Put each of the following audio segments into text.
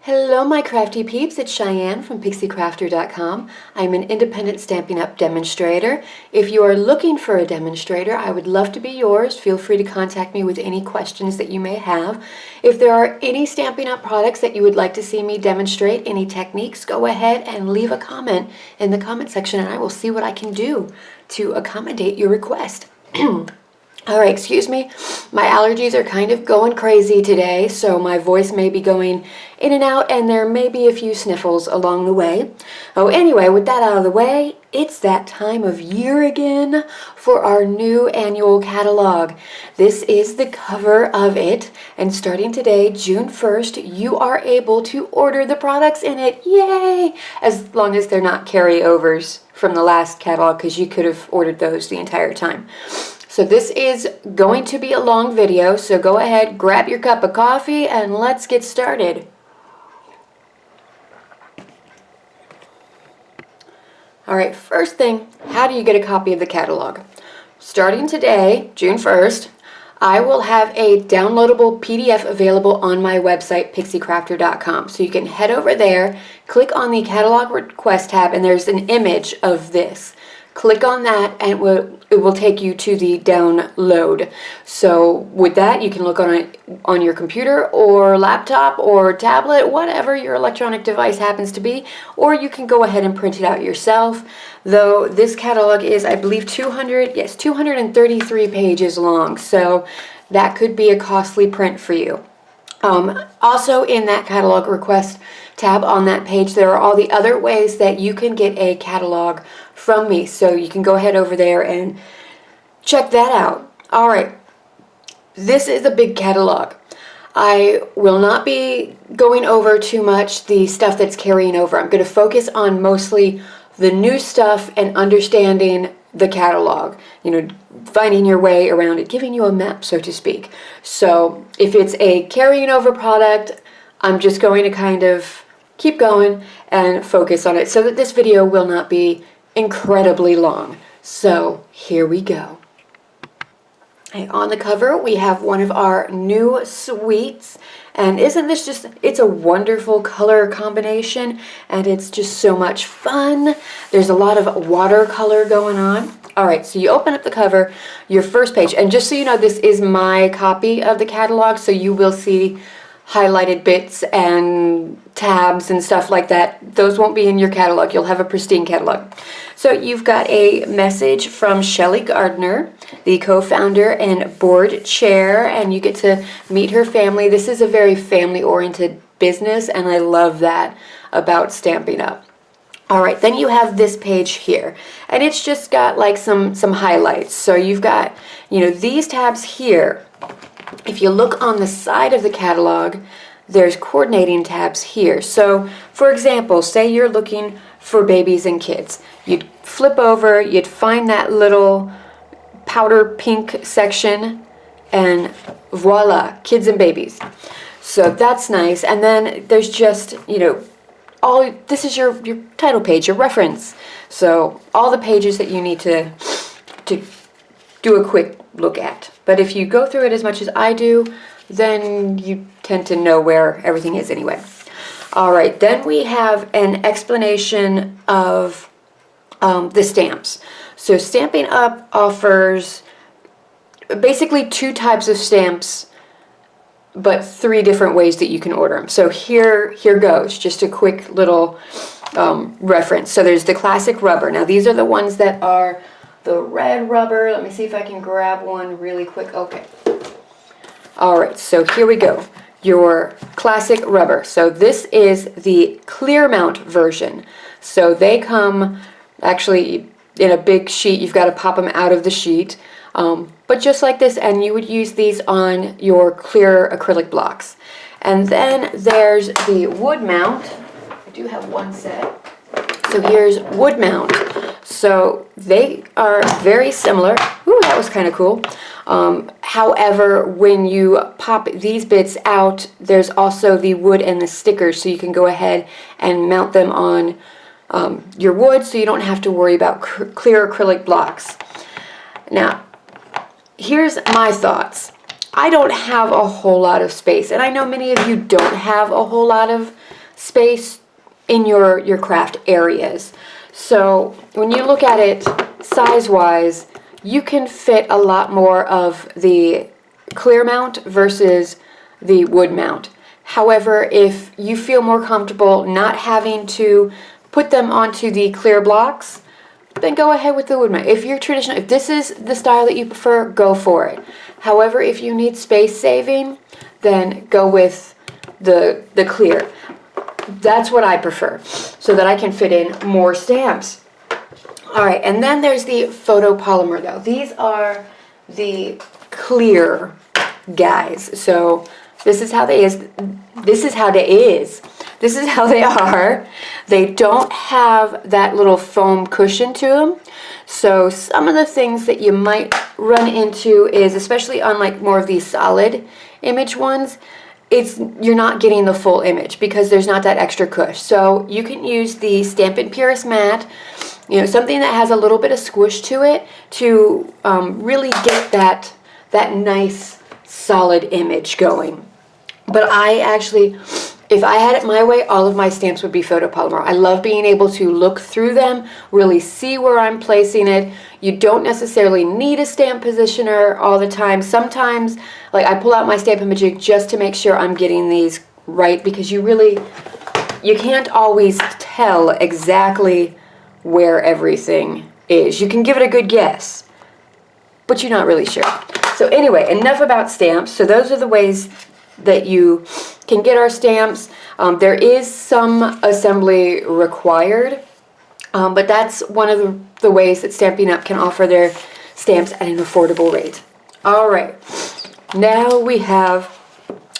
Hello my crafty peeps, it's Cheyenne from PixieCrafter.com. I'm an independent Stampin' Up! Demonstrator. If you are looking for a demonstrator, I would love to be yours. Feel free to contact me with any questions that you may have. If there are any Stampin' Up! Products that you would like to see me demonstrate, any techniques, go ahead and leave a comment in the comment section and I will see what I can do to accommodate your request. Alright, excuse me, my allergies are kind of going crazy today, so my voice may be going in and out and there may be a few sniffles along the way. Oh, anyway, with that out of the way, it's that time of year again for our new annual catalog. This is the cover of it, and starting today, June 1st, you are able to order the products in it. Yay! As long as they're not carryovers from the last catalog, because you could have ordered those the entire time. So this is going to be a long video, so go ahead, grab your cup of coffee, and let's get started. Alright, first thing, how do you get a copy of the catalog? Starting today, June 1st, I will have a downloadable PDF available on my website, PixieCrafter.com. So you can head over there, click on the Catalog Request tab, and there's an image of this. Click on that and it will take you to the download. So with that, you can look on it on your computer or laptop or tablet, whatever your electronic device happens to be, or you can go ahead and print it out yourself. Though this catalog is, I believe, 233 pages long, so that could be a costly print for you. Also in that catalog request tab on that page, there are all the other ways that you can get a catalog from me, so you can go ahead over there and check that out. Alright, this is a big catalog. I will not be going over too much the stuff that's carrying over. I'm going to focus on mostly the new stuff and understanding the catalog, you know, finding your way around it, giving you a map, so to speak. So if it's a carrying over product, I'm just going to kind of keep going and focus on it so that this video will not be incredibly long. So here we go. Okay, on the cover we have one of our new suites, and isn't this just, it's a wonderful color combination and it's just so much fun. There's a lot of watercolor going on. Alright, so you open up the cover, your first page, and just so you know, this is my copy of the catalog, so you will see highlighted bits and tabs and stuff like that. Those won't be in your catalog. You'll have a pristine catalog. So you've got a message from Shelly Gardner, the co-founder and board chair, and you get to meet her family. This is a very family-oriented business, and I love that about Stampin' Up! Alright, then you have this page here, and it's just got like some highlights. So you've got, you know, these tabs here. If you look on the side of the catalog, there's coordinating tabs here. So, for example, say you're looking for babies and kids. You'd flip over, you'd find that little powder pink section, and voila, kids and babies. So that's nice. And then there's just, you know, this is your title page, your reference. So all the pages that you need to do a quick look at. But if you go through it as much as I do, then you tend to know where everything is anyway. Alright, then we have an explanation of the stamps. So Stampin' Up! Offers basically two types of stamps, but three different ways that you can order them. So here goes, just a quick little reference. So there's the classic rubber. Now these are the ones that are the red rubber. Let me see if I can grab one really quick. Okay. Alright, so here we go. Your classic rubber. So this is the clear mount version. So they come actually in a big sheet. You've got to pop them out of the sheet. But just like this, and you would use these on your clear acrylic blocks. And then there's the wood mount. I do have one set. So here's wood mount. So they are very similar. Ooh, that was kind of cool. However, when you pop these bits out, there's also the wood and the stickers, so you can go ahead and mount them on your wood, so you don't have to worry about clear acrylic blocks. Now, here's my thoughts. I don't have a whole lot of space, and I know many of you don't have a whole lot of space in your craft areas. So when you look at it size-wise, you can fit a lot more of the clear mount versus the wood mount. However, if you feel more comfortable not having to put them onto the clear blocks, then go ahead with the wood mount. If you're traditional, if this is the style that you prefer, go for it. However, if you need space saving, then go with the clear. That's what I prefer, so that I can fit in more stamps. All right, and then there's the photopolymer though. These are the clear guys. So this is how they is. This is how they is. This is how they are. They don't have that little foam cushion to them. So some of the things that you might run into is, especially on like more of these solid image ones, you're not getting the full image because there's not that extra cush. So you can use the Stampin' Purist Matte, something that has a little bit of squish to it to really get that nice solid image going. But I actually, if I had it my way, all of my stamps would be photopolymer. I love being able to look through them, really see where I'm placing it. You don't necessarily need a stamp positioner all the time. Sometimes, like I pull out my Stampin' Majig just to make sure I'm getting these right, because you can't always tell exactly where everything is. You can give it a good guess, but you're not really sure. So anyway, enough about stamps. So those are the ways that you can get our stamps. There is some assembly required, but that's one of the ways that Stampin' Up! Can offer their stamps at an affordable rate. All right, now we have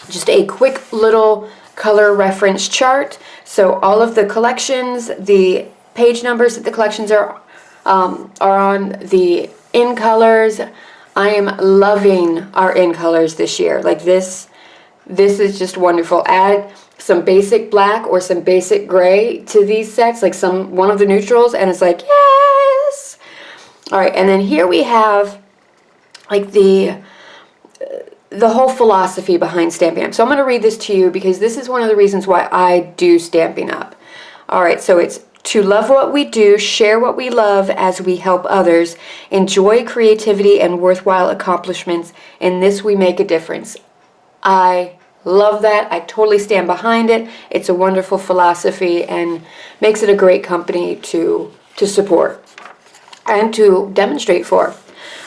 just a quick little color reference chart. So all of the collections, the page numbers that the collections are on, the in colors. I am loving our in colors this year. Like this is just wonderful. Add some basic black or some basic gray to these sets, like one of the neutrals, and it's like, yes! All right, and then here we have like the whole philosophy behind Stampin' Up! So I'm going to read this to you because this is one of the reasons why I do Stampin' Up! All right, so it's to love what we do, share what we love as we help others, enjoy creativity and worthwhile accomplishments. In this we make a difference. I love that. I totally stand behind it. It's a wonderful philosophy and makes it a great company to support and to demonstrate for.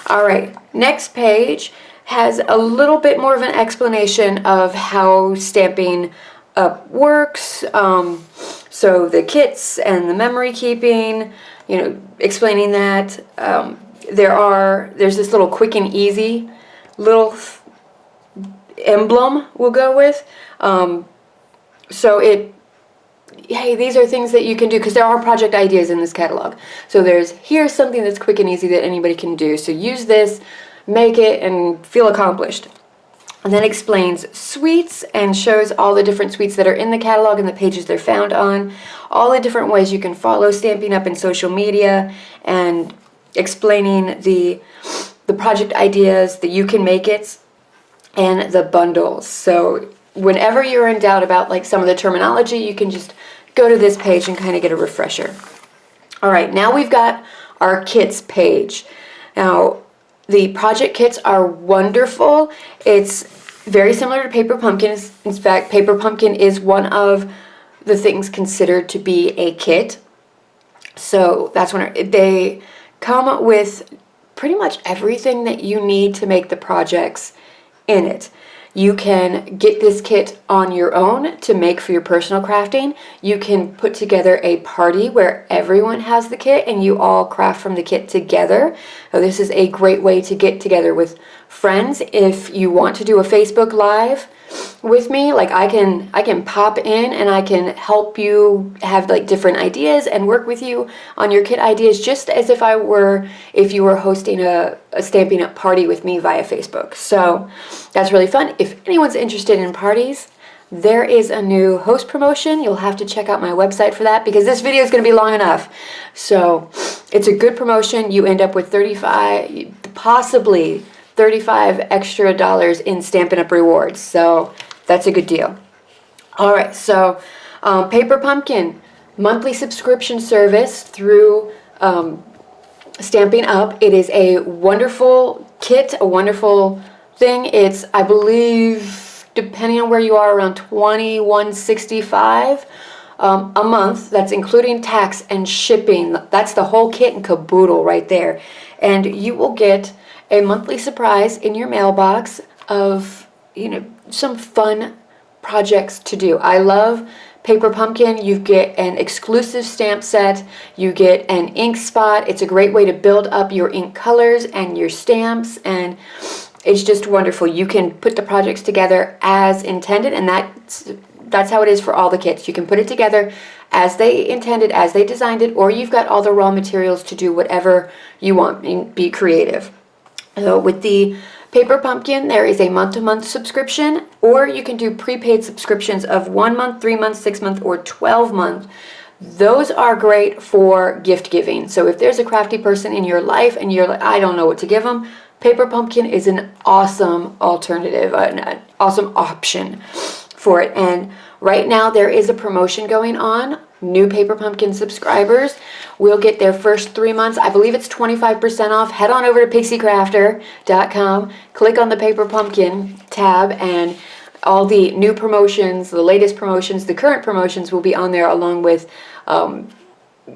All right, next page has a little bit more of an explanation of how Stampin' Up! Works. So the kits and the memory keeping, explaining that. There's this little quick and easy little emblem we'll go with. Hey, these are things that you can do because there are project ideas in this catalog. So here's something that's quick and easy that anybody can do. So use this, make it, and feel accomplished. And then explains suites and shows all the different suites that are in the catalog and the pages they're found on, all the different ways you can follow Stampin' Up! In social media, and explaining the project ideas, the You Can Make It, and the bundles. So whenever you're in doubt about like some of the terminology, you can just go to this page and kind of get a refresher. All right, now we've got our kits page. Now, the project kits are wonderful. It's very similar to Paper Pumpkins. In fact, Paper Pumpkin is one of the things considered to be a kit. So that's when they come with pretty much everything that you need to make the projects in it. You can get this kit on your own to make for your personal crafting. You can put together a party where everyone has the kit and you all craft from the kit together. So this is a great way to get together with friends. If you want to do a Facebook Live with me, like I can pop in and I can help you have like different ideas and work with you on your kit ideas, just as if you were hosting a Stampin' Up! Party with me via Facebook. So that's really fun. If anyone's interested in parties, there is a new host promotion. You'll have to check out my website for that because this video is going to be long enough. So it's a good promotion. You end up with possibly $35 extra in Stampin' Up! Rewards. So that's a good deal. All right, so Paper Pumpkin, monthly subscription service through Stampin' Up. It is a wonderful kit, a wonderful thing. It's, I believe, depending on where you are, around $21.65 a month. That's including tax and shipping. That's the whole kit and caboodle right there. And you will get a monthly surprise in your mailbox of, some fun projects to do. I love Paper Pumpkin. You get an exclusive stamp set. You get an ink spot. It's a great way to build up your ink colors and your stamps, and it's just wonderful. You can put the projects together as intended, and that's how it is for all the kits. You can put it together as they intended, as they designed it, or you've got all the raw materials to do whatever you want and be creative. So with the Paper Pumpkin, there is a month-to-month subscription, or you can do prepaid subscriptions of 1 month, 3 months, 6 months, or 12 months. Those are great for gift giving. So if there's a crafty person in your life and you're like, I don't know what to give them, Paper Pumpkin is an awesome alternative, an awesome option for it. And right now there is a promotion going on. New Paper Pumpkin subscribers will get their first 3 months. I believe it's 25% off. Head on over to pixiecrafter.com, click on the Paper Pumpkin tab, and all the new promotions, the latest promotions, the current promotions will be on there, along with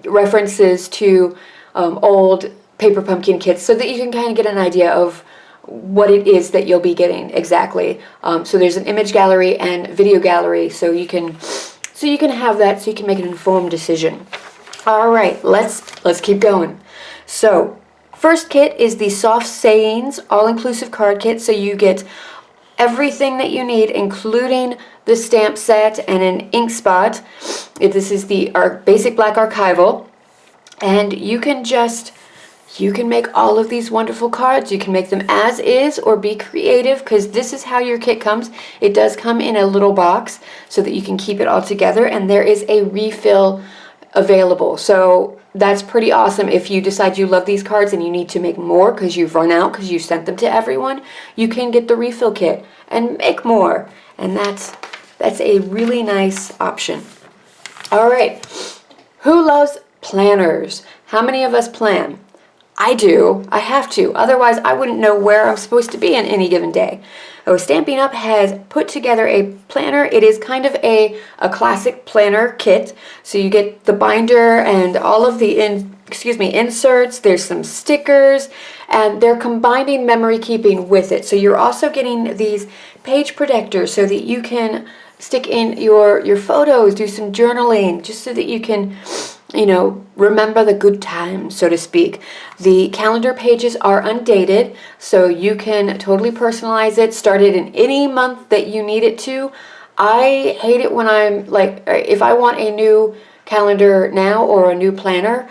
references to old Paper Pumpkin kits, so that you can kind of get an idea of what it is that you'll be getting exactly. So there's an image gallery and video gallery, so you can have that, so you can make an informed decision. All right, let's keep going. So first kit is the Soft Sayings all-inclusive card kit. So you get everything that you need, including the stamp set and an ink spot. This is the basic black archival, and you can make all of these wonderful cards. You can make them as is or be creative, because this is how your kit comes. It does come in a little box so that you can keep it all together, and there is a refill available. So that's pretty awesome. If you decide you love these cards and you need to make more because you've run out, because you sent them to everyone, you can get the refill kit and make more. And that's a really nice option. All right. Who loves planners? How many of us plan? I do. I have to. Otherwise, I wouldn't know where I'm supposed to be on any given day. Oh, Stampin' Up! Has put together a planner. It is kind of a classic planner kit. So you get the binder and all of the inserts. There's some stickers, and they're combining memory keeping with it. So you're also getting these page protectors so that you can stick in your photos, do some journaling, just so that you can, remember the good times, so to speak. The calendar pages are undated, so you can totally personalize it, start it in any month that you need it to. I hate it when I'm if I want a new calendar now or a new planner,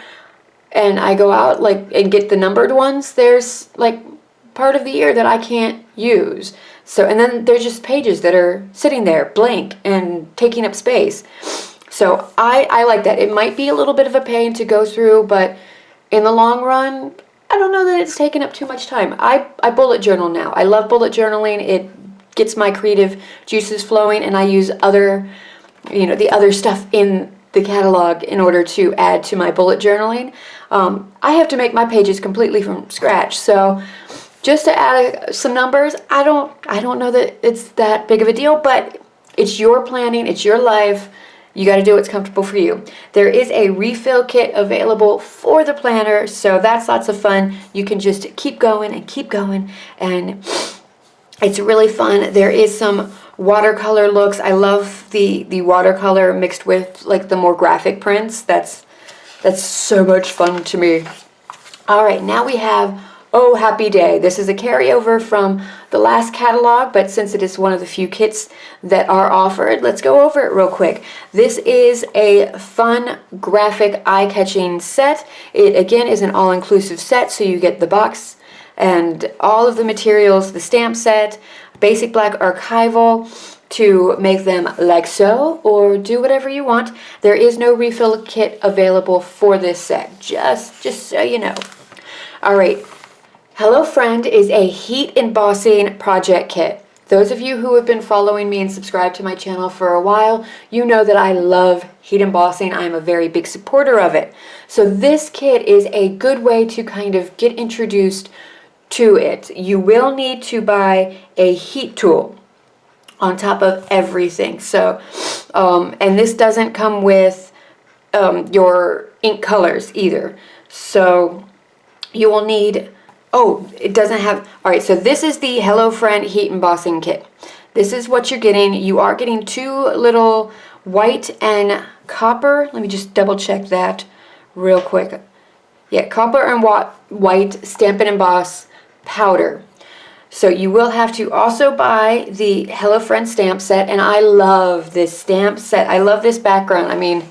and I go out and get the numbered ones, there's part of the year that I can't use. So, and then there's just pages that are sitting there blank and taking up space. So I like that. It might be a little bit of a pain to go through, but in the long run, I don't know that it's taken up too much time. I bullet journal now. I love bullet journaling. It gets my creative juices flowing, and I use the other stuff in the catalog in order to add to my bullet journaling. I have to make my pages completely from scratch. So just to add some numbers, I don't know that it's that big of a deal, but it's your planning, it's your life. You got to do what's comfortable for you. There is a refill kit available for the planner, so that's lots of fun. You can just keep going, and it's really fun. There is some watercolor looks. I love the watercolor mixed with the more graphic prints. That's so much fun to me. All right, now we have Oh Happy Day. This is a carryover from the last catalog, but since it is one of the few kits that are offered, let's go over it real quick. This is a fun, graphic, eye-catching set. It, again, is an all-inclusive set, so you get the box and all of the materials, the stamp set, basic black archival, to make them like so, or do whatever you want. There is no refill kit available for this set, just so you know. All right. Hello Friend is a heat embossing project kit. Those of you who have been following me and subscribed to my channel for a while, you know that I love heat embossing. I'm a very big supporter of it. So this kit is a good way to kind of get introduced to it. You will need to buy a heat tool on top of everything. So, and this doesn't come with your ink colors either. So you will need, oh, it doesn't have, all right, so this is the Hello Friend Heat Embossing Kit. This is what you're getting. You are getting 2 little white and copper. Let me just double check that real quick. Yeah, copper and white Stampin' Emboss powder. So you will have to also buy the Hello Friend stamp set, and I love this stamp set. I love this background. I mean,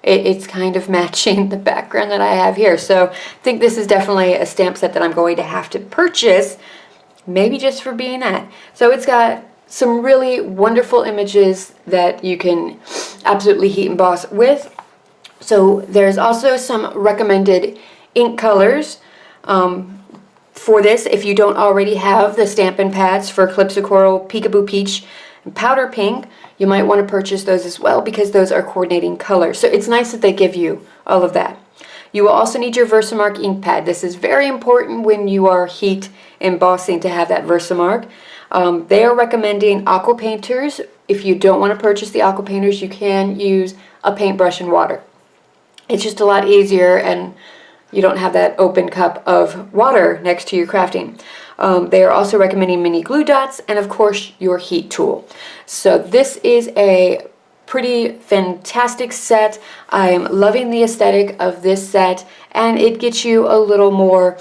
it's kind of matching the background that I have here. So I think this is definitely a stamp set that I'm going to have to purchase, maybe just for being that. So it's got some really wonderful images that you can absolutely heat emboss with. So there's also some recommended ink colors for this. If you don't already have the Stampin' pads for Calypso Coral, Peekaboo Peach, and Powder Pink, you might want to purchase those as well because those are coordinating colors. So it's nice that they give you all of that. You will also need your Versamark ink pad. This is very important when you are heat embossing to have that Versamark. They are recommending aqua painters. If you don't want to purchase the aqua painters, you can use a paintbrush and water. It's just a lot easier, and you don't have that open cup of water next to your crafting. They are also recommending mini glue dots and of course your heat tool. So this is a pretty fantastic set. I'm loving the aesthetic of this set, and it gets you a little more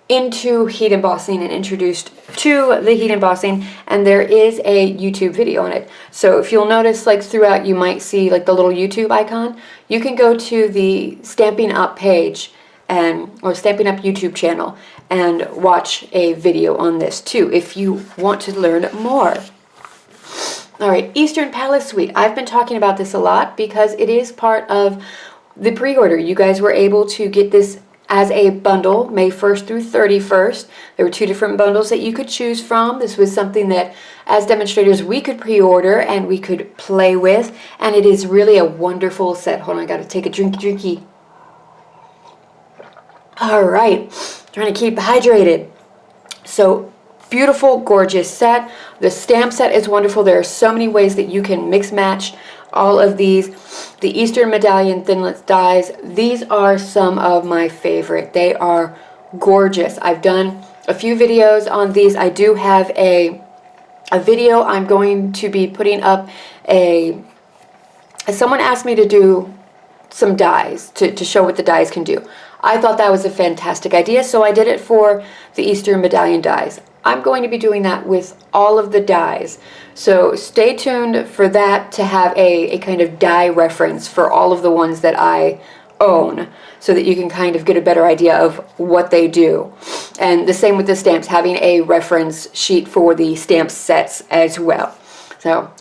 into heat embossing and introduced to the heat embossing, and there is a YouTube video on it. So if you'll notice, like throughout, you might see like the little YouTube icon. You can go to the Stampin' Up page or Stampin' Up YouTube channel and watch a video on this too if you want to learn more. Alright, Eastern Palace Suite. I've been talking about this a lot because it is part of the pre-order. You guys were able to get this as a bundle May 1st through 31st. There were 2 different bundles that you could choose from. This was something that as demonstrators we could pre-order and we could play with, and it is really a wonderful set. Hold on, I gotta take a drinky. Alright, trying to keep hydrated. So, beautiful, gorgeous set. The stamp set is wonderful. There are so many ways that you can mix match all of these. The Eastern Medallion Thinlits dies, these are some of my favorite. They are gorgeous. I've done a few videos on these. I do have a video I'm going to be putting up. Someone asked me to do some dies to show what the dies can do. I thought that was a fantastic idea, so I did it for the Eastern Medallion dies. I'm going to be doing that with all of the dies. So stay tuned for that to have a kind of die reference for all of the ones that I own, so that you can kind of get a better idea of what they do. And the same with the stamps, having a reference sheet for the stamp sets as well. So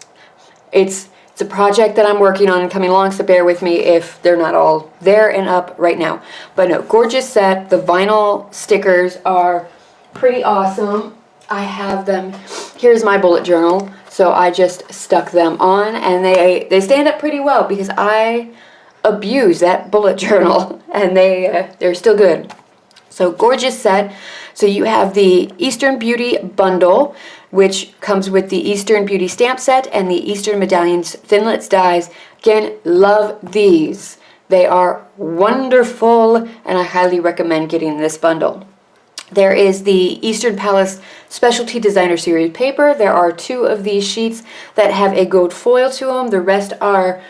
it's a project that I'm working on and coming along, so bear with me if they're not all there and up right now. But no, gorgeous set. The vinyl stickers are pretty awesome. I have them. Here's my bullet journal. So I just stuck them on, and they stand up pretty well because I abuse that bullet journal, and they're still good. So gorgeous set. So you have the Eastern Beauty bundle, which comes with the Eastern Beauty stamp set and the Eastern Medallions Thinlits dies. Again, love these. They are wonderful, and I highly recommend getting this bundle. There is the Eastern Palace Specialty Designer Series paper. There are 2 of these sheets that have a gold foil to them. The rest are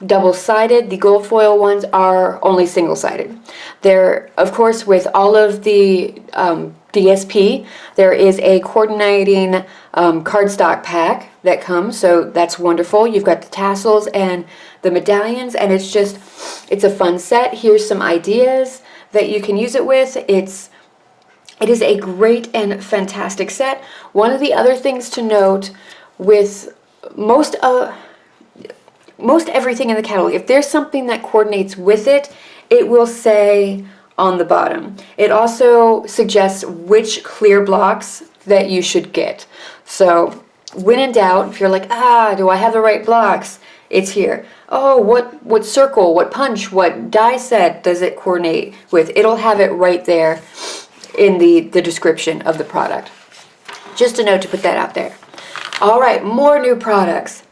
double-sided. The gold foil ones are only single-sided. There, of course, with all of the DSP, there is a coordinating cardstock pack that comes, so that's wonderful. You've got the tassels and the medallions, and it's a fun set. Here's some ideas that you can use it with. It is a great and fantastic set. One of the other things to note with most everything in the catalog, if there's something that coordinates with it, it will say on the bottom. It also suggests which clear blocks that you should get. So when in doubt, if you're like, do I have the right blocks? It's here. Oh, what circle, what punch, what die set does it coordinate with? It'll have it right there in the description of the product. Just a note to put that out there. All right, more new products.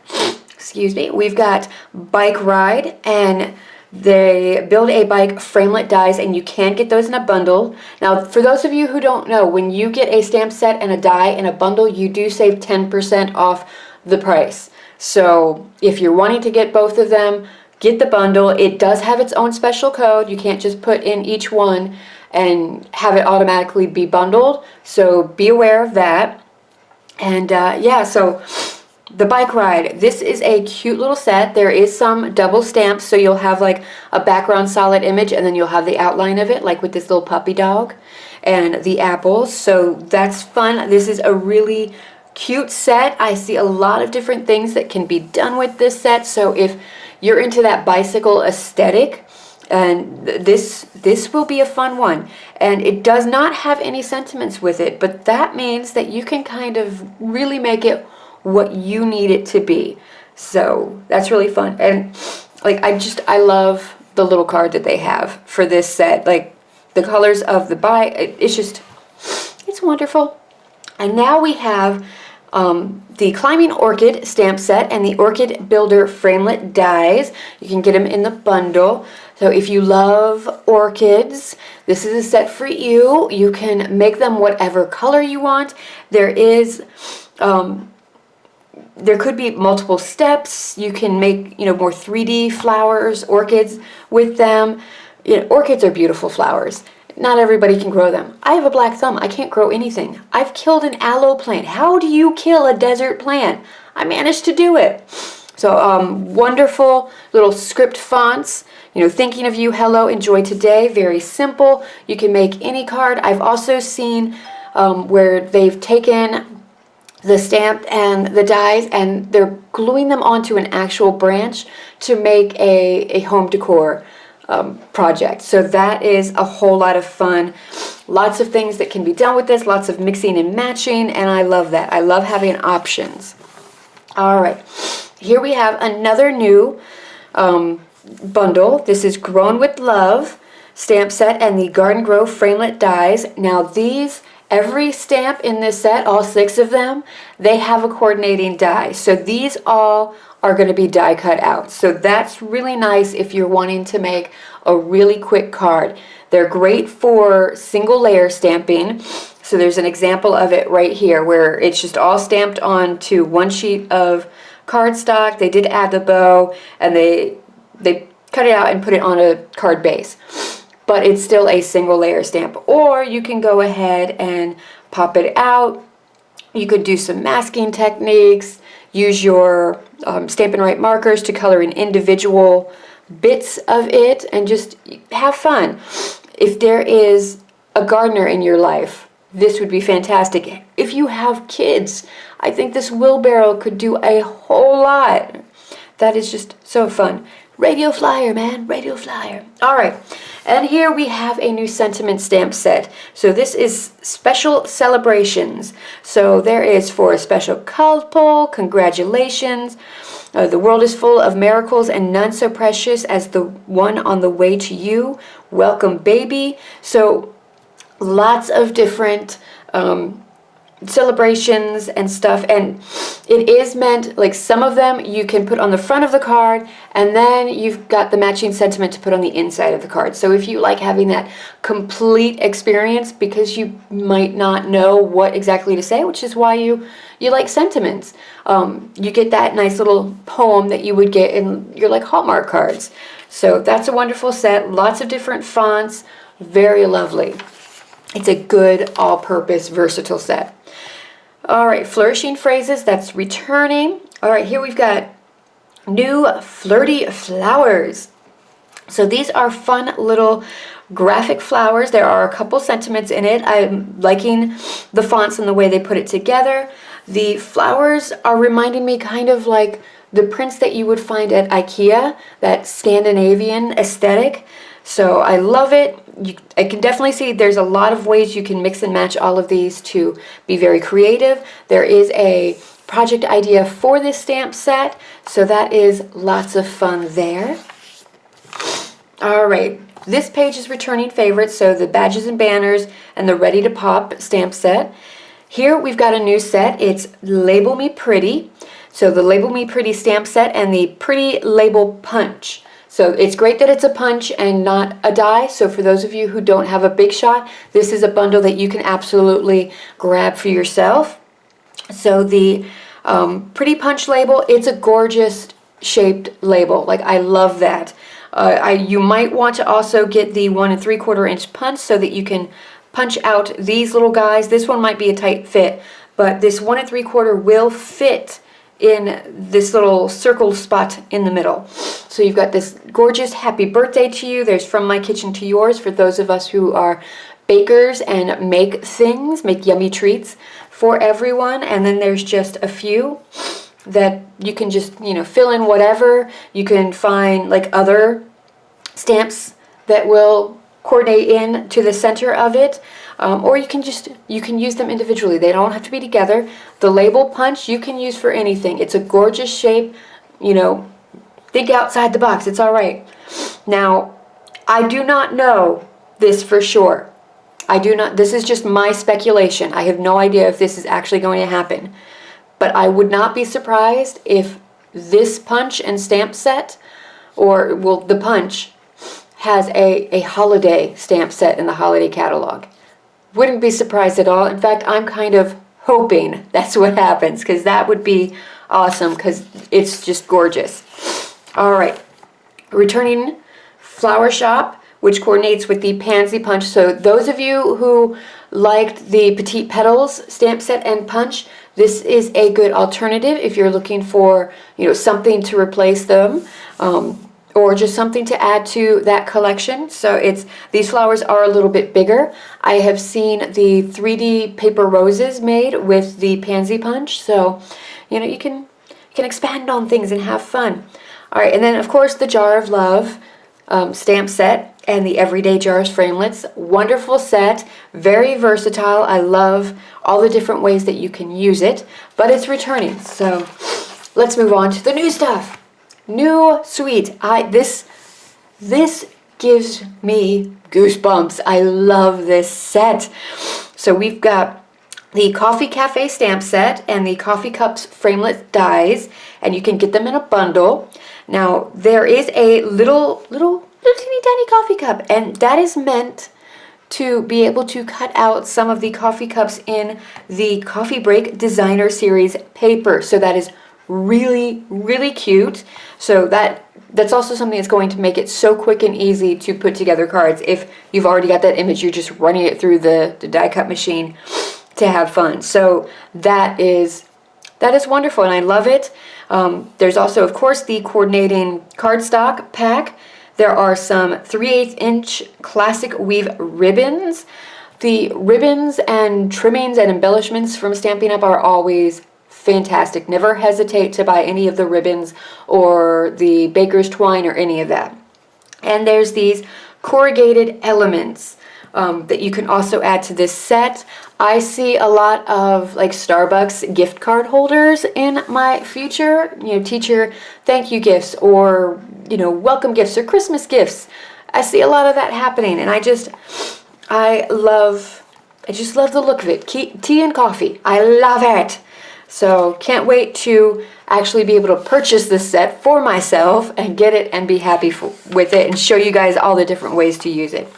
Excuse me. We've got Bike Ride, and they build a bike framelit dies, and you can get those in a bundle. Now, for those of you who don't know, when you get a stamp set and a die in a bundle, you do save 10% off the price. So if you're wanting to get both of them, get the bundle. It does have its own special code. You can't just put in each one and have it automatically be bundled. So be aware of that. And yeah, so the Bike Ride. This is a cute little set. There is some double stamps, so you'll have like a background solid image, and then you'll have the outline of it, like with this little puppy dog and the apples. So that's fun. This is a really cute set. I see a lot of different things that can be done with this set. So if you're into that bicycle aesthetic, and this will be a fun one. And it does not have any sentiments with it, but that means that you can kind of really make it what you need it to be. So that's really fun. And like I love the little card that they have for this set. Like the colors of the it's wonderful. And now we have the Climbing Orchid stamp set and the Orchid Builder framelit dies. You can get them in the bundle. So if you love orchids, this is a set for you. You can make them whatever color you want. There is there could be multiple steps. You can make, more 3D flowers, orchids with them. Orchids are beautiful flowers. Not everybody can grow them. I have a black thumb. I can't grow anything. I've killed an aloe plant. How do you kill a desert plant? I managed to do it. So wonderful little script fonts. Thinking of you, hello, enjoy today. Very simple. You can make any card. I've also seen where they've taken the stamp and the dies and they're gluing them onto an actual branch to make a home decor project. So that is a whole lot of fun. Lots of things that can be done with this, lots of mixing and matching, and I love that. I love having options. All right, here we have another new bundle. This is Grown with Love stamp set and the Garden Grove framelit dies. Now these, every stamp in this set, all 6 of them, they have a coordinating die. So these all are going to be die cut out. So that's really nice if you're wanting to make a really quick card. They're great for single layer stamping. So there's an example of it right here where it's just all stamped onto one sheet of cardstock. They did add the bow and they cut it out and put it on a card base. But it's still a single layer stamp. Or you can go ahead and pop it out. You could do some masking techniques, use your Stampin' Right markers to color in individual bits of it, and just have fun. If there is a gardener in your life, this would be fantastic. If you have kids, I think this wheelbarrow could do a whole lot. That is just so fun. Radio flyer, man, radio flyer. All right, and here we have a new sentiment stamp set. So this is special celebrations. So there is for a special couple, congratulations. The world is full of miracles and none so precious as the one on the way to you. Welcome, baby. So lots of different celebrations and stuff, and it is meant, like some of them you can put on the front of the card and then you've got the matching sentiment to put on the inside of the card. So if you like having that complete experience because you might not know what exactly to say, which is why you like sentiments, you get that nice little poem that you would get in your like Hallmark cards. So that's a wonderful set, lots of different fonts, very lovely. It's a good all-purpose versatile set. All right, flourishing phrases, that's returning. All right, here we've got new flirty flowers. So these are fun little graphic flowers. There are a couple sentiments in it. I'm liking the fonts and the way they put it together. The flowers are reminding me kind of like the prints that you would find at IKEA, that Scandinavian aesthetic. So I love it. I can definitely see there's a lot of ways you can mix and match all of these to be very creative. There is a project idea for this stamp set, so that is lots of fun there. All right, this page is returning favorites, so the badges and banners and the Ready to Pop stamp set. Here we've got a new set. It's Label Me Pretty. So the Label Me Pretty stamp set and the Pretty Label Punch. So it's great that it's a punch and not a die. So for those of you who don't have a big shot, this is a bundle that you can absolutely grab for yourself. So the Pretty Punch label, it's a gorgeous shaped label. Like, I love that. You might want to also get the 1 3/4 inch punch so that you can punch out these little guys. This one might be a tight fit, but this 1 3/4 will fit in this little circle spot in the middle. So you've got this gorgeous happy birthday to you. There's From My Kitchen to Yours for those of us who are bakers and make things, make yummy treats for everyone. And then there's just a few that you can just, fill in whatever. You can find like other stamps that will coordinate in to the center of it, or you can use them individually. They don't have to be together. The label punch you can use for anything. It's a gorgeous shape. Think outside the box. It's all right. Now, I do not know this for sure. This is just my speculation. I have no idea if this is actually going to happen, but I would not be surprised if this punch and stamp set, or the punch has a holiday stamp set in the holiday catalog. Wouldn't be surprised at all. In fact, I'm kind of hoping that's what happens, because that would be awesome, because it's just gorgeous. All right, returning Flower Shop, which coordinates with the Pansy Punch. So those of you who liked the Petite Petals stamp set and punch, this is a good alternative if you're looking for something to replace them. Or just something to add to that collection. So these flowers are a little bit bigger. I have seen the 3D paper roses made with the Pansy Punch, so you can expand on things and have fun. All right, and then of course the Jar of Love stamp set and the Everyday Jars framelits. Wonderful set, very versatile. I love all the different ways that you can use it, but it's returning. So let's move on to the new stuff. New sweet. This gives me goosebumps. I love this set. So we've got the Coffee Cafe stamp set and the Coffee Cups framelit dies, and you can get them in a bundle. Now there is a little teeny tiny coffee cup, and that is meant to be able to cut out some of the coffee cups in the Coffee Break Designer Series paper. So that is really, really cute. So that's also something that's going to make it so quick and easy to put together cards. If you've already got that image, you're just running it through the die cut machine to have fun. So that is wonderful, and I love it. There's also, of course, the coordinating cardstock pack. There are some 3/8 inch classic weave ribbons. The ribbons and trimmings and embellishments from Stampin' Up! Are always fantastic. Never hesitate to buy any of the ribbons or the baker's twine or any of that. And there's these corrugated elements that you can also add to this set. I see a lot of like Starbucks gift card holders in my future, teacher thank you gifts, or welcome gifts or Christmas gifts. I see a lot of that happening, and I just love the look of it. Tea and coffee. I love it. So can't wait to actually be able to purchase this set for myself and get it and be happy with it and show you guys all the different ways to use it.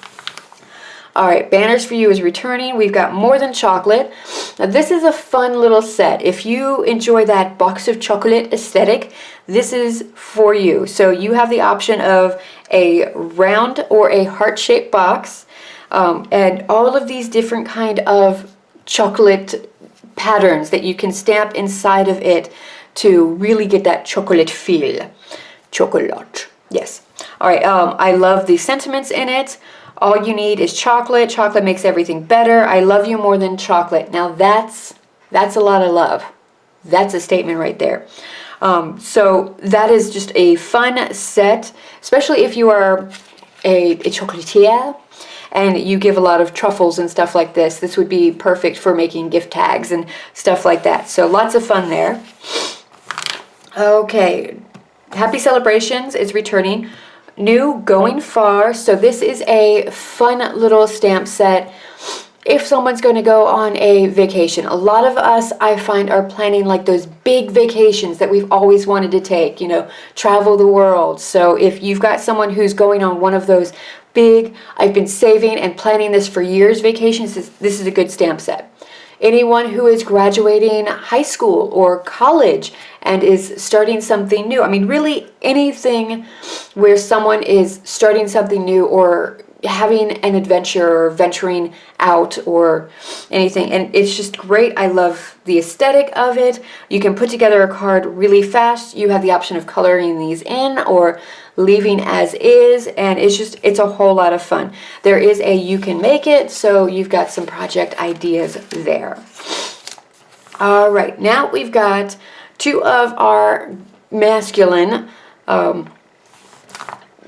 All right, Banners for You is returning. We've got More Than Chocolate. Now this is a fun little set. If you enjoy that box of chocolate aesthetic, this is for you. So you have the option of a round or a heart-shaped box, and all of these different kind of chocolate patterns that you can stamp inside of it to really get that chocolate feel. Chocolate, yes. All right, I love the sentiments in it. All you need is chocolate. Chocolate makes everything better. I love you more than chocolate. Now that's a lot of love. That's a statement right there. So that is just a fun set, especially if you are a chocolatier, and you give a lot of truffles and stuff like this, this would be perfect for making gift tags and stuff like that. So lots of fun there. Okay, Happy Celebrations is returning. New Going Far. So this is a fun little stamp set if someone's going to go on a vacation. A lot of us, I find, are planning like those big vacations that we've always wanted to take, you know, travel the world. So if you've got someone who's going on one of those big, I've been saving and planning this for years vacations, this is a good stamp set. Anyone who is graduating high school or college and is starting something new. I mean, really anything where someone is starting something new or having an adventure or venturing out or anything. And it's just great. I love the aesthetic of it. You can put together a card really fast. You have the option of coloring these in or leaving as is, and it's a whole lot of fun. There is a you can make it, so you've got some project ideas there. All right, now we've got two of our masculine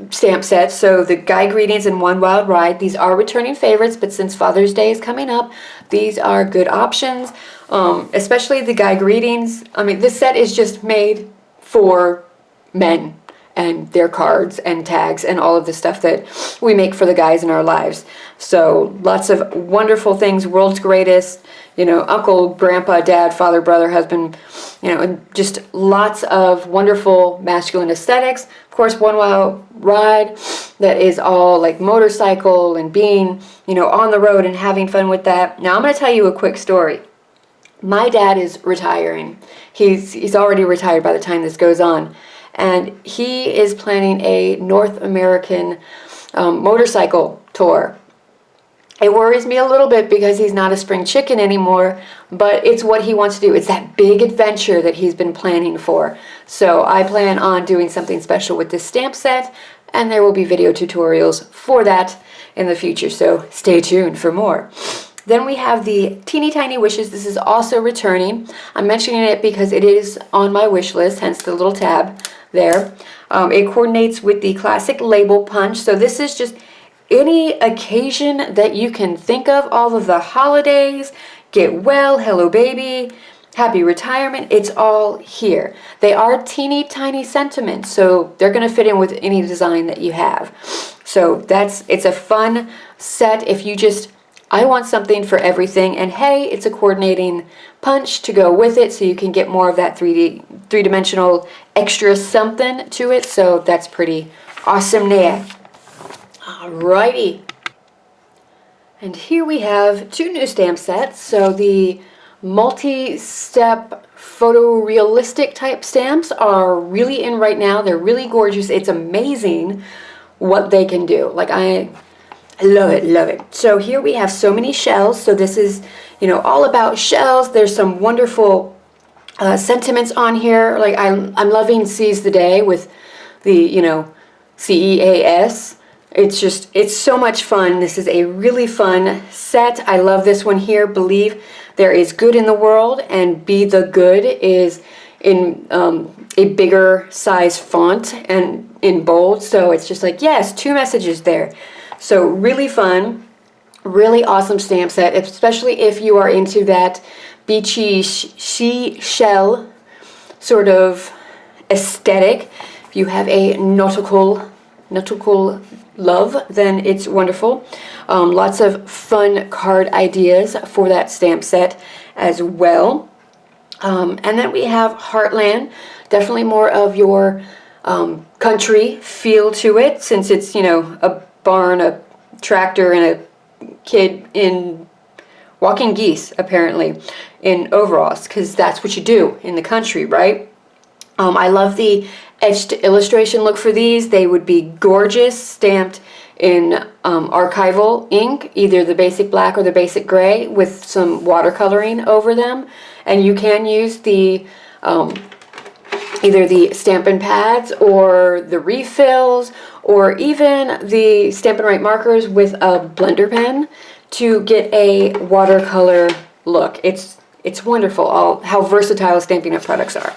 stamp sets. So the Guy Greetings and One Wild Ride. These are returning favorites, but since Father's Day is coming up, these are good options, especially the Guy Greetings. I mean, this set is just made for men and their cards and tags and all of the stuff that we make for the guys in our lives. So lots of wonderful things, world's greatest, you know, uncle, grandpa, dad, father, brother, husband, you know, and just lots of wonderful masculine aesthetics. Of course, One Wild Ride, that is all like motorcycle and being, you know, on the road and having fun with that. Now I'm going to tell you a quick story. My dad is retiring. He's already retired by the time this goes on. And he is planning a North American motorcycle tour. It worries me a little bit because he's not a spring chicken anymore, but it's what he wants to do. It's that big adventure that he's been planning for. So I plan on doing something special with this stamp set, and there will be video tutorials for that in the future, so stay tuned for more. Then we have the Teeny Tiny Wishes. This is also returning. I'm mentioning it because it is on my wish list, hence the little tab there. It coordinates with the classic label punch. So this is just any occasion that you can think of, all of the holidays, get well, hello baby, happy retirement, it's all here. They are teeny tiny sentiments, so they're going to fit in with any design that you have. So it's a fun set if you just, I want something for everything, and hey, it's a coordinating punch to go with it, so you can get more of that three-dimensional extra something to it, so that's pretty awesome there. Alrighty. And here we have two new stamp sets. So the multi-step photorealistic type stamps are really in right now. They're really gorgeous. It's amazing what they can do. Like I love it, love it. So here we have so many shells. So this is, you know, all about shells. There's some wonderful sentiments on here. Like I'm loving Seize the Day with the, you know, CEAS. It's so much fun. This is a really fun set. I love this one here. Believe there is good in the world, and Be the Good is in a bigger size font and in bold. So it's just like, yes, two messages there. So really fun, really awesome stamp set, especially if you are into that beachy seashell sort of aesthetic. If you have a nautical love, then it's wonderful. Lots of fun card ideas for that stamp set as well. And then we have Heartland, definitely more of your country feel to it, since it's, you know, a barn, a tractor, and a kid in walking geese, apparently, in overalls, because that's what you do in the country, right? I love the etched illustration look for these. They would be gorgeous, stamped in archival ink, either the basic black or the basic gray with some watercoloring over them. And you can use the either the Stampin' pads or the refills, or even the Stampin' Right markers with a blender pen to get a watercolor look. It's wonderful how versatile Stampin' Up! Products are.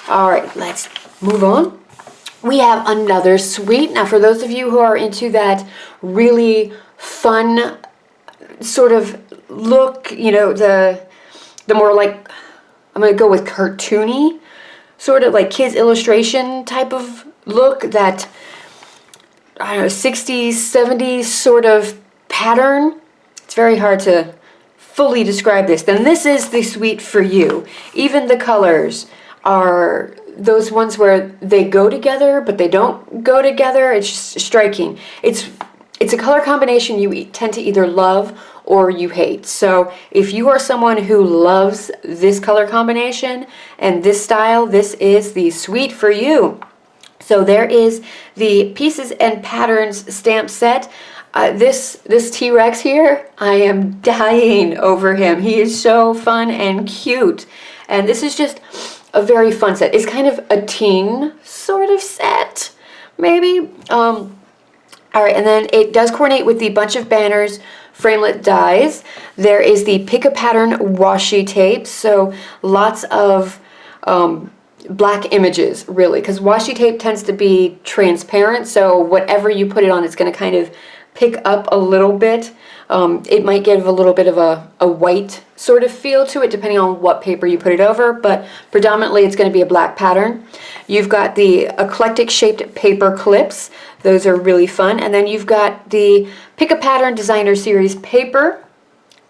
All right, let's move on. we have another suite. Now, for those of you who are into that really fun sort of look, you know, the more like, I'm going to go with cartoony, sort of like kids illustration type of look, that, I don't know, 60s, 70s sort of pattern. It's very hard to fully describe this. Then this is the suite for you. Even the colors are those ones where they go together, but they don't go together. It's just striking. It's a color combination you tend to either love or you hate. So if you are someone who loves this color combination and this style, this is the suite for you. So there is the Pieces and Patterns stamp set. This T-Rex here, I am dying over him. He is so fun and cute. And this is just a very fun set. It's kind of a teen sort of set, maybe. All right, and then it does coordinate with the Bunch of Banners framelit dies. There is the Pick a Pattern washi tape, so lots of black images, really, because washi tape tends to be transparent, so whatever you put it on, it's going to kind of pick up a little bit. It might give a little bit of a white sort of feel to it, depending on what paper you put it over, but predominantly it's going to be a black pattern. You've got the eclectic shaped paper clips. Those are really fun. And then you've got the Pick a Pattern Designer Series paper.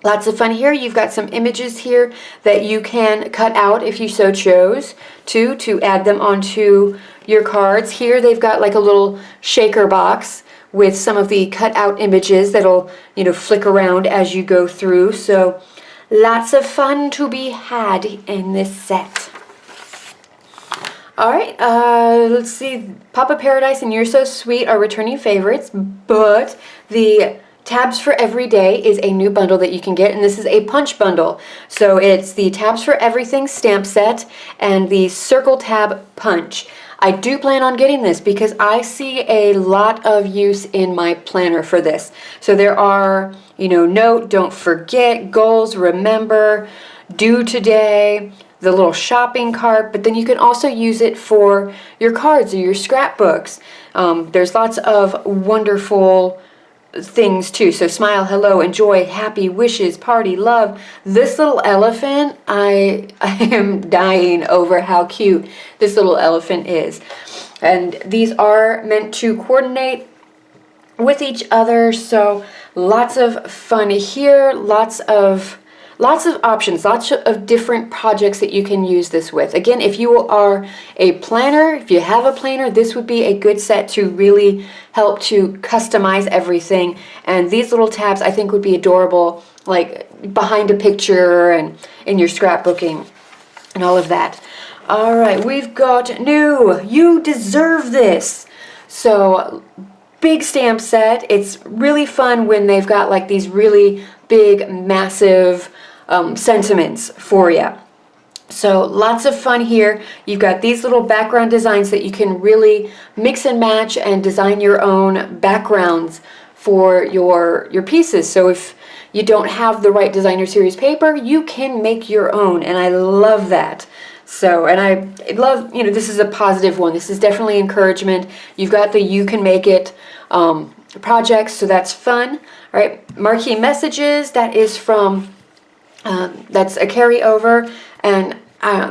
Lots of fun here. You've got some images here that you can cut out if you so chose to add them onto your cards. Here they've got like a little shaker box with some of the cut out images that'll, you know, flick around as you go through. So lots of fun to be had in this set. All right, let's see. Papa Paradise and You're So Sweet are returning favorites, but the Tabs for Every Day is a new bundle that you can get, and this is a punch bundle. So it's the Tabs for Everything stamp set and the Circle Tab punch. I do plan on getting this because I see a lot of use in my planner for this. So there are, you know, note, don't forget, goals, remember, do today, the little shopping cart, but then you can also use it for your cards or your scrapbooks. There's lots of wonderful things too. So smile, hello, enjoy, happy, wishes, party, love. This little elephant, I am dying over how cute this little elephant is. And these are meant to coordinate with each other, so lots of fun here, lots of options, lots of different projects that you can use this with. Again, if you are a planner, if you have a planner, this would be a good set to really help to customize everything. And these little tabs I think would be adorable, like behind a picture and in your scrapbooking and all of that. All right, we've got new You Deserve This. So big stamp set. It's really fun when they've got like these really big, massive sentiments for you. So lots of fun here. You've got these little background designs that you can really mix and match and design your own backgrounds for your pieces. So if you don't have the right designer series paper, you can make your own, and I love that. So, and I love, you know, this is a positive one. This is definitely encouragement. You've got the You Can Make It projects, so that's fun. All right, marquee messages, that is from that's a carryover, and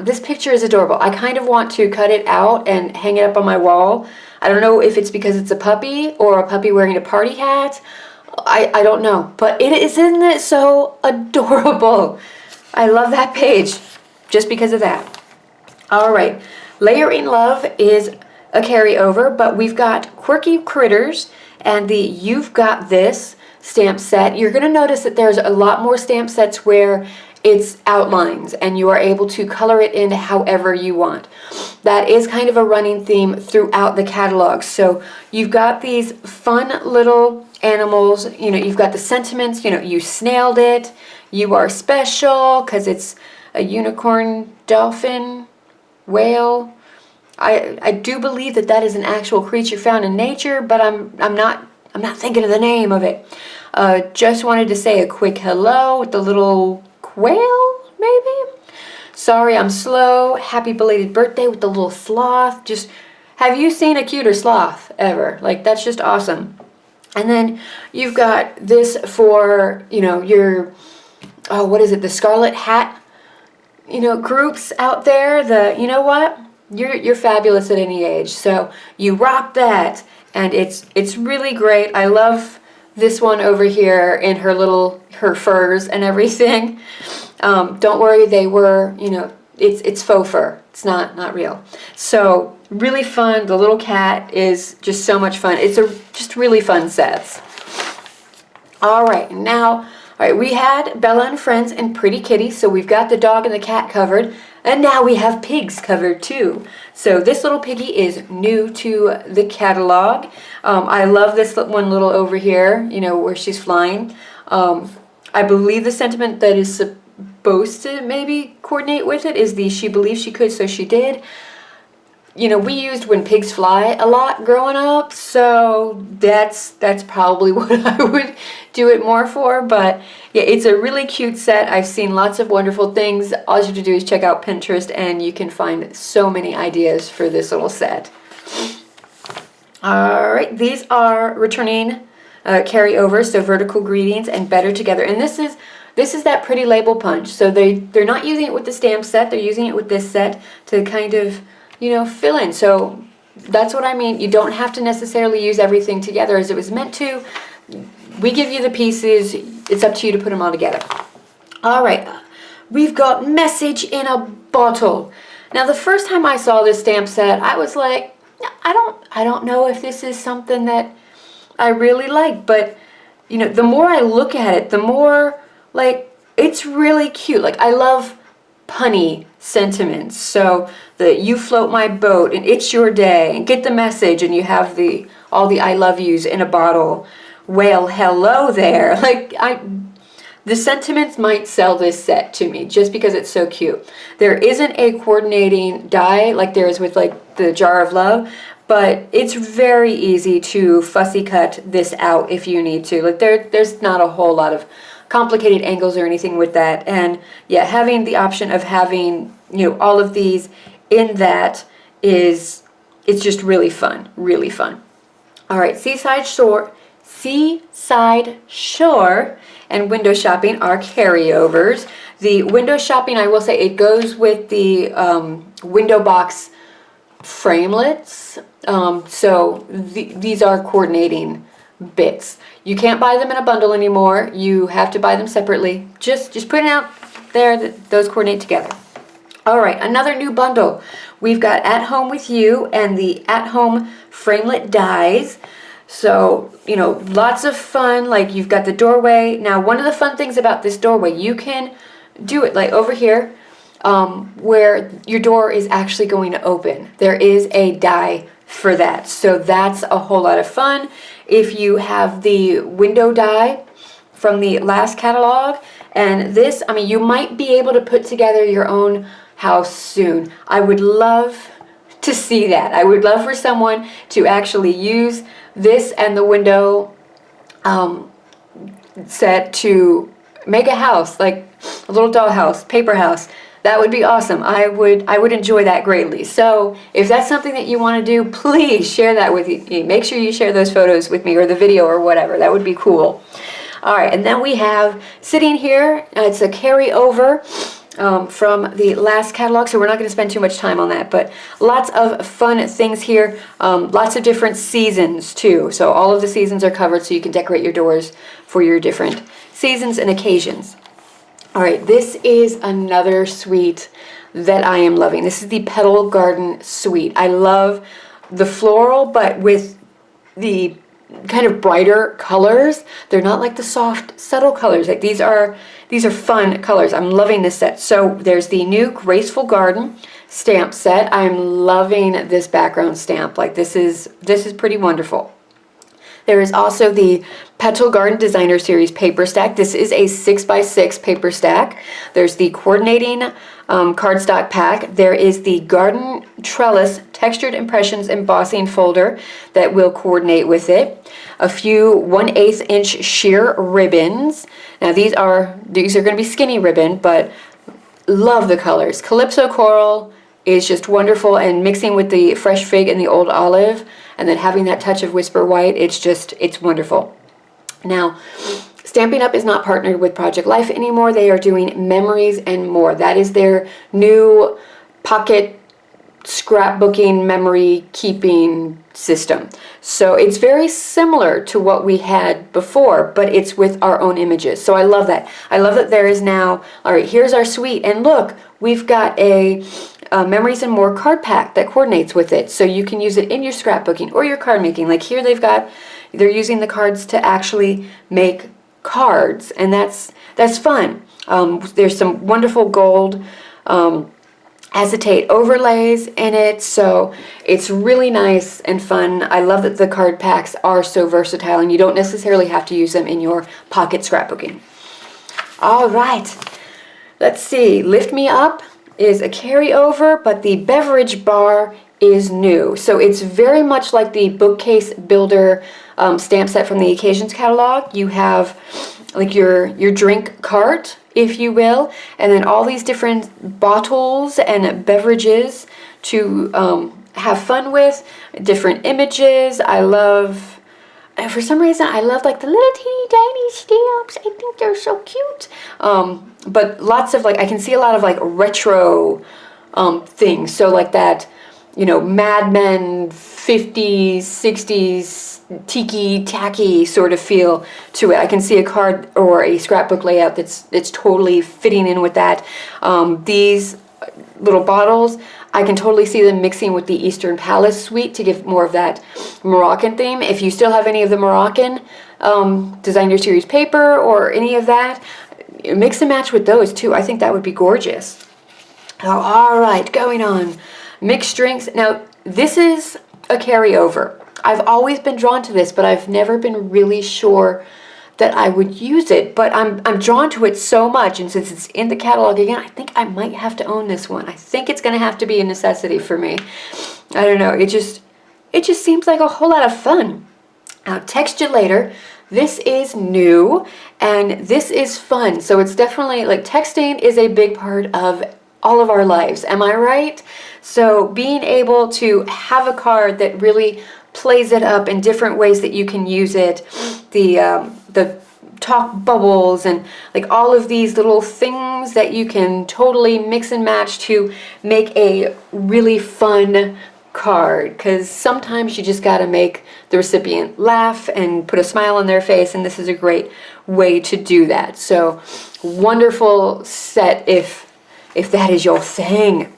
this picture is adorable. I kind of want to cut it out and hang it up on my wall. I don't know if it's because it's a puppy or a puppy wearing a party hat. I don't know, but isn't it so adorable? I love that page just because of that. All right, Layering Love is a carryover, but we've got Quirky Critters and the You've Got This stamp set. You're going to notice that there's a lot more stamp sets where it's outlines and you are able to color it in however you want. That is kind of a running theme throughout the catalog. So you've got these fun little animals, you know, you've got the sentiments, you know, you snailed it, you are special because it's a unicorn, dolphin, whale. I do believe that that is an actual creature found in nature, but I'm not thinking of the name of it. Just wanted to say a quick hello with the little quail, maybe? Sorry I'm slow. Happy belated birthday with the little sloth. Just have you seen a cuter sloth ever? Like, that's just awesome. And then you've got this for, you know, your, oh, what is it, the Scarlet Hat, you know, groups out there. The, you know what? You're fabulous at any age. So you rock that, and it's really great. I love this one over here in her furs and everything. Don't worry, they were, you know, it's faux fur. It's not real. So really fun. The little cat is just so much fun. It's just really fun sets. All right, we had Bella and Friends and Pretty Kitty, so we've got the dog and the cat covered, and now we have pigs covered too. So this little piggy is new to the catalog. I love this one little over here, you know, where she's flying. I believe the sentiment that is supposed to maybe coordinate with it is the she believed she could, so she did. You know, we used when pigs fly a lot growing up, so that's probably what I would do it more for. But yeah, it's a really cute set. I've seen lots of wonderful things. All you have to do is check out Pinterest and you can find so many ideas for this little set. All right, these are returning carryovers, so Vertical Greetings and Better Together. And this is that pretty label punch. So they're not using it with the stamp set, they're using it with this set to kind of, you know, fill in. So that's what I mean. You don't have to necessarily use everything together as it was meant to. We give you the pieces. It's up to you to put them all together. All right, we've got Message in a Bottle. Now, the first time I saw this stamp set, I was like, I don't know if this is something that I really like. But, you know, the more I look at it, the more, like, it's really cute. Like, I love punny sentiments. So the you float my boat and it's your day and get the message, and you have all the I love yous in a bottle. Well, hello there. Like, the sentiments might sell this set to me just because it's so cute. There isn't a coordinating die like there is with like the Jar of Love, but it's very easy to fussy cut this out if you need to. Like there's not a whole lot of complicated angles or anything with that. And yeah, having the option of having, you know, all of these in that it's just really fun, really fun. All right, Seaside Shore and Window Shopping are carryovers. The Window Shopping, I will say, it goes with the window box framelets. So these are coordinating bits. You can't buy them in a bundle anymore. You have to buy them separately. Just put it out there that those coordinate together. All right, another new bundle. We've got At Home With You and the At Home Framelit Dies. So, you know, lots of fun. Like, you've got the doorway. Now, one of the fun things about this doorway, you can do it like over here, where your door is actually going to open. There is a die for that. So that's a whole lot of fun. If you have the window die from the last catalog, and this, I mean, you might be able to put together your own house soon. I would love to see that. I would love for someone to actually use this and the window set to make a house, like a little dollhouse, paper house. That would be awesome. I would enjoy that greatly. So if that's something that you want to do, please share that with me. Make sure you share those photos with me, or the video or whatever. That would be cool. All right, and then we have sitting here, it's a carryover from the last catalog, so we're not going to spend too much time on that, but lots of fun things here. Lots of different seasons too. So all of the seasons are covered, so you can decorate your doors for your different seasons and occasions. All right, this is another suite that I am loving. This is the Petal Garden Suite. I love the floral, but with the kind of brighter colors. They're not like the soft, subtle colors. Like these are fun colors. I'm loving this set. So there's the new Graceful Garden stamp set. I'm loving this background stamp. Like this is pretty wonderful. There is also the Petal Garden Designer Series paper stack. This is a 6x6 paper stack. There's the coordinating cardstock pack. There is the Garden Trellis Textured Impressions embossing folder that will coordinate with it. A few 1/8 inch sheer ribbons. Now these are going to be skinny ribbon, but love the colors. Calypso Coral, is just wonderful, and mixing with the fresh fig and the old olive, and then having that touch of Whisper White, it's wonderful. Now, Stampin' Up! Is not partnered with Project Life anymore. They are doing Memories and More. That is their new pocket scrapbooking, memory keeping system. So it's very similar to what we had before, but it's with our own images. So I love that. I love that there is now, all right, here's our suite, and look, we've got a Memories and More card pack that coordinates with it. So you can use it in your scrapbooking or your card making. Like here they're using the cards to actually make cards, and that's fun. There's some wonderful gold acetate overlays in it, so it's really nice and fun. I love that the card packs are so versatile, and you don't necessarily have to use them in your pocket scrapbooking. All right, let's see. Lift Me Up is a carryover, but the beverage bar is new. So it's very much like the bookcase builder stamp set from the Occasions catalog. You have like your drink cart, if you will, and then all these different bottles and beverages to have fun with, different images. I love, for some reason, I love like the little teeny tiny stamps. I think they're so cute. But lots of like, I can see a lot of like retro things. So like that, you know, Mad Men 50s, 60s, tiki tacky sort of feel to it. I can see a card or a scrapbook layout that's totally fitting in with that. These little bottles, I can totally see them mixing with the Eastern Palace suite to give more of that Moroccan theme. If you still have any of the Moroccan Design Your Series paper or any of that, mix and match with those too. I think that would be gorgeous. Oh, all right, going on. Mixed drinks. Now, this is a carryover. I've always been drawn to this, but I've never been really sure that I would use it. But I'm drawn to it so much, and since it's in the catalog again, I think I might have to own this one. I think it's going to have to be a necessity for me. I don't know. It just seems like a whole lot of fun. Now, Text You Later. This is new, and this is fun. So it's definitely, like, texting is a big part of all of our lives. Am I right? So being able to have a card that really plays it up in different ways that you can use it, the talk bubbles and like all of these little things that you can totally mix and match to make a really fun card, because sometimes you just got to make the recipient laugh and put a smile on their face, and this is a great way to do that. So wonderful set if that is your thing,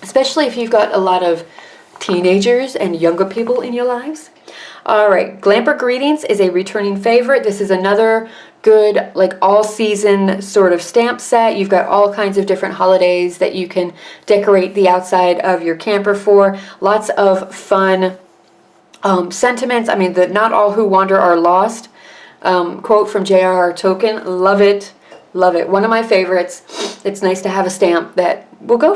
especially if you've got a lot of teenagers and younger people in your lives. All right, Glamper Greetings is a returning favorite. This is another good, like, all-season sort of stamp set. You've got all kinds of different holidays that you can decorate the outside of your camper for. Lots of fun sentiments. I mean, the "Not all who wander are lost" quote from J.R.R. Tolkien. Love it. Love it. One of my favorites. It's nice to have a stamp that will go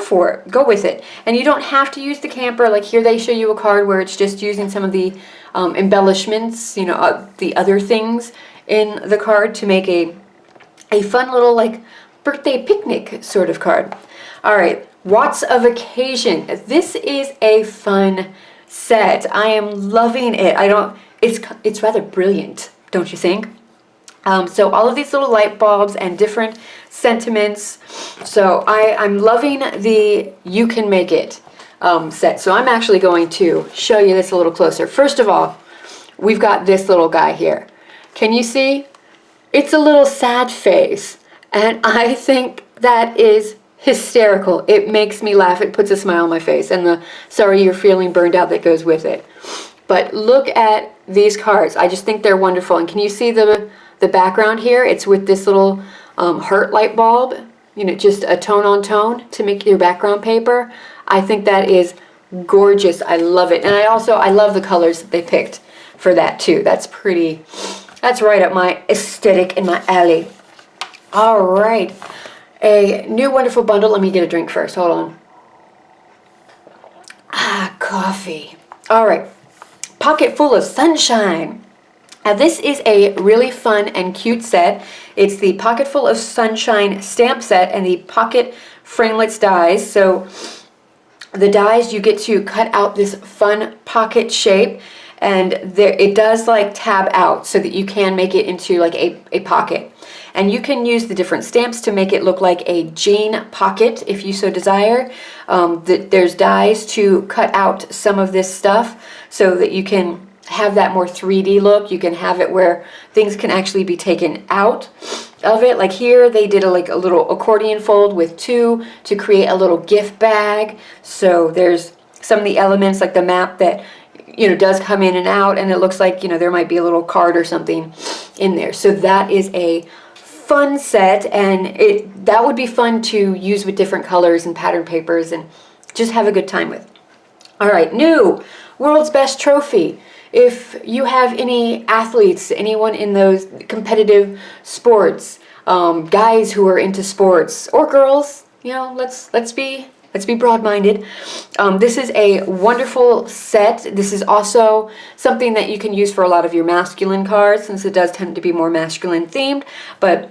with it. And you don't have to use the camper. Like here they show you a card where it's just using some of the embellishments, you know, the other things in the card to make a fun little like birthday picnic sort of card. All right, Watts of Occasion. This is a fun set. I am loving it. It's rather brilliant, don't you think? So all of these little light bulbs and different sentiments. So I'm loving the You Can Make It set. So I'm actually going to show you this a little closer. First of all, we've got this little guy here. Can you see? It's a little sad face, and I think that is hysterical. It makes me laugh. It puts a smile on my face, and the "sorry you're feeling burned out" that goes with it. But look at these cards. I just think they're wonderful. And can you see the background here? It's with this little heart light bulb, you know, just a tone on tone to make your background paper. I think that is gorgeous. I love it. And I love the colors that they picked for that too. That's right up my aesthetic and my alley. All right, a new wonderful bundle. Let me get a drink first. Hold on. Coffee. All right, Pocket Full of Sunshine. Now this is a really fun and cute set. It's the Pocket Full of Sunshine stamp set and the Pocket Framelits dies. So the dies, you get to cut out this fun pocket shape, and there it does like tab out so that you can make it into like a pocket. And you can use the different stamps to make it look like a jean pocket if you so desire. There's dies to cut out some of this stuff so that you can have that more 3D look. You can have it where things can actually be taken out of it. Like here they did like a little accordion fold with 2 to create a little gift bag. So there's some of the elements like the map that does come in and out, and it looks like there might be a little card or something in there. So that is a fun set, and that would be fun to use with different colors and pattern papers and just have a good time with. All right, new World's Best Trophy. If you have any athletes, anyone in those competitive sports, guys who are into sports, or girls, let's be broad-minded. This is a wonderful set. This is also something that you can use for a lot of your masculine cards, since it does tend to be more masculine themed, but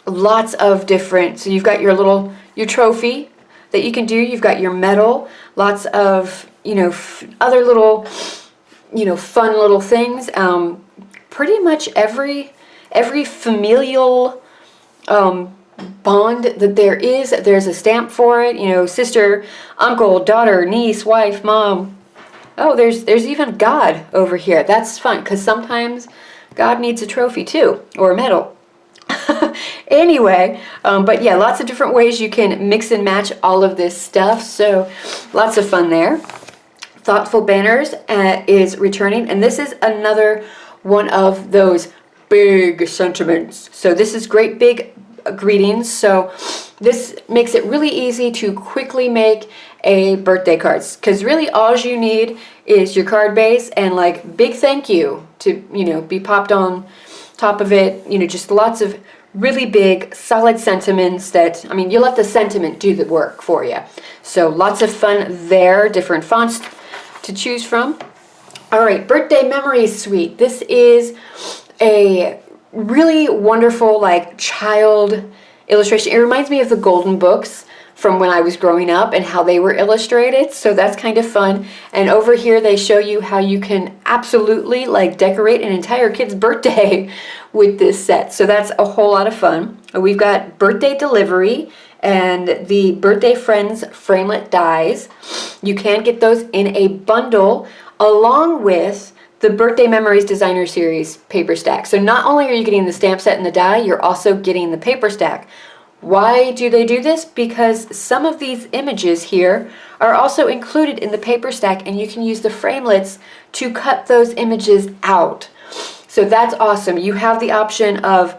lots of different, so you've got your trophy that you can do, you've got your medal, lots of, other little, fun little things. Pretty much every familial, bond that there's a stamp for it. Sister, uncle, daughter, niece, wife, mom. Oh, there's even God over here. That's fun, because sometimes God needs a trophy too, or a medal. Anyway, but yeah, lots of different ways you can mix and match all of this stuff, so lots of fun there. Thoughtful Banners is returning, and this is another one of those big sentiments. So this is great big greetings. So this makes it really easy to quickly make a birthday cards, because really all you need is your card base and like big thank you to be popped on top of it. Just lots of really big solid sentiments that, you let the sentiment do the work for you. So lots of fun there, different fonts to choose from. All right, Birthday Memories Suite. This is a really wonderful like child illustration. It reminds me of the Golden Books from when I was growing up and how they were illustrated, so that's kind of fun. And over here they show you how you can absolutely like decorate an entire kid's birthday with this set, so that's a whole lot of fun. We've got Birthday Delivery and the Birthday Friends framelit dies. You can get those in a bundle along with the Birthday Memories Designer Series paper stack. So not only are you getting the stamp set and the die, you're also getting the paper stack. Why do they do this? Because some of these images here are also included in the paper stack, and you can use the framelits to cut those images out. So that's awesome. You have the option of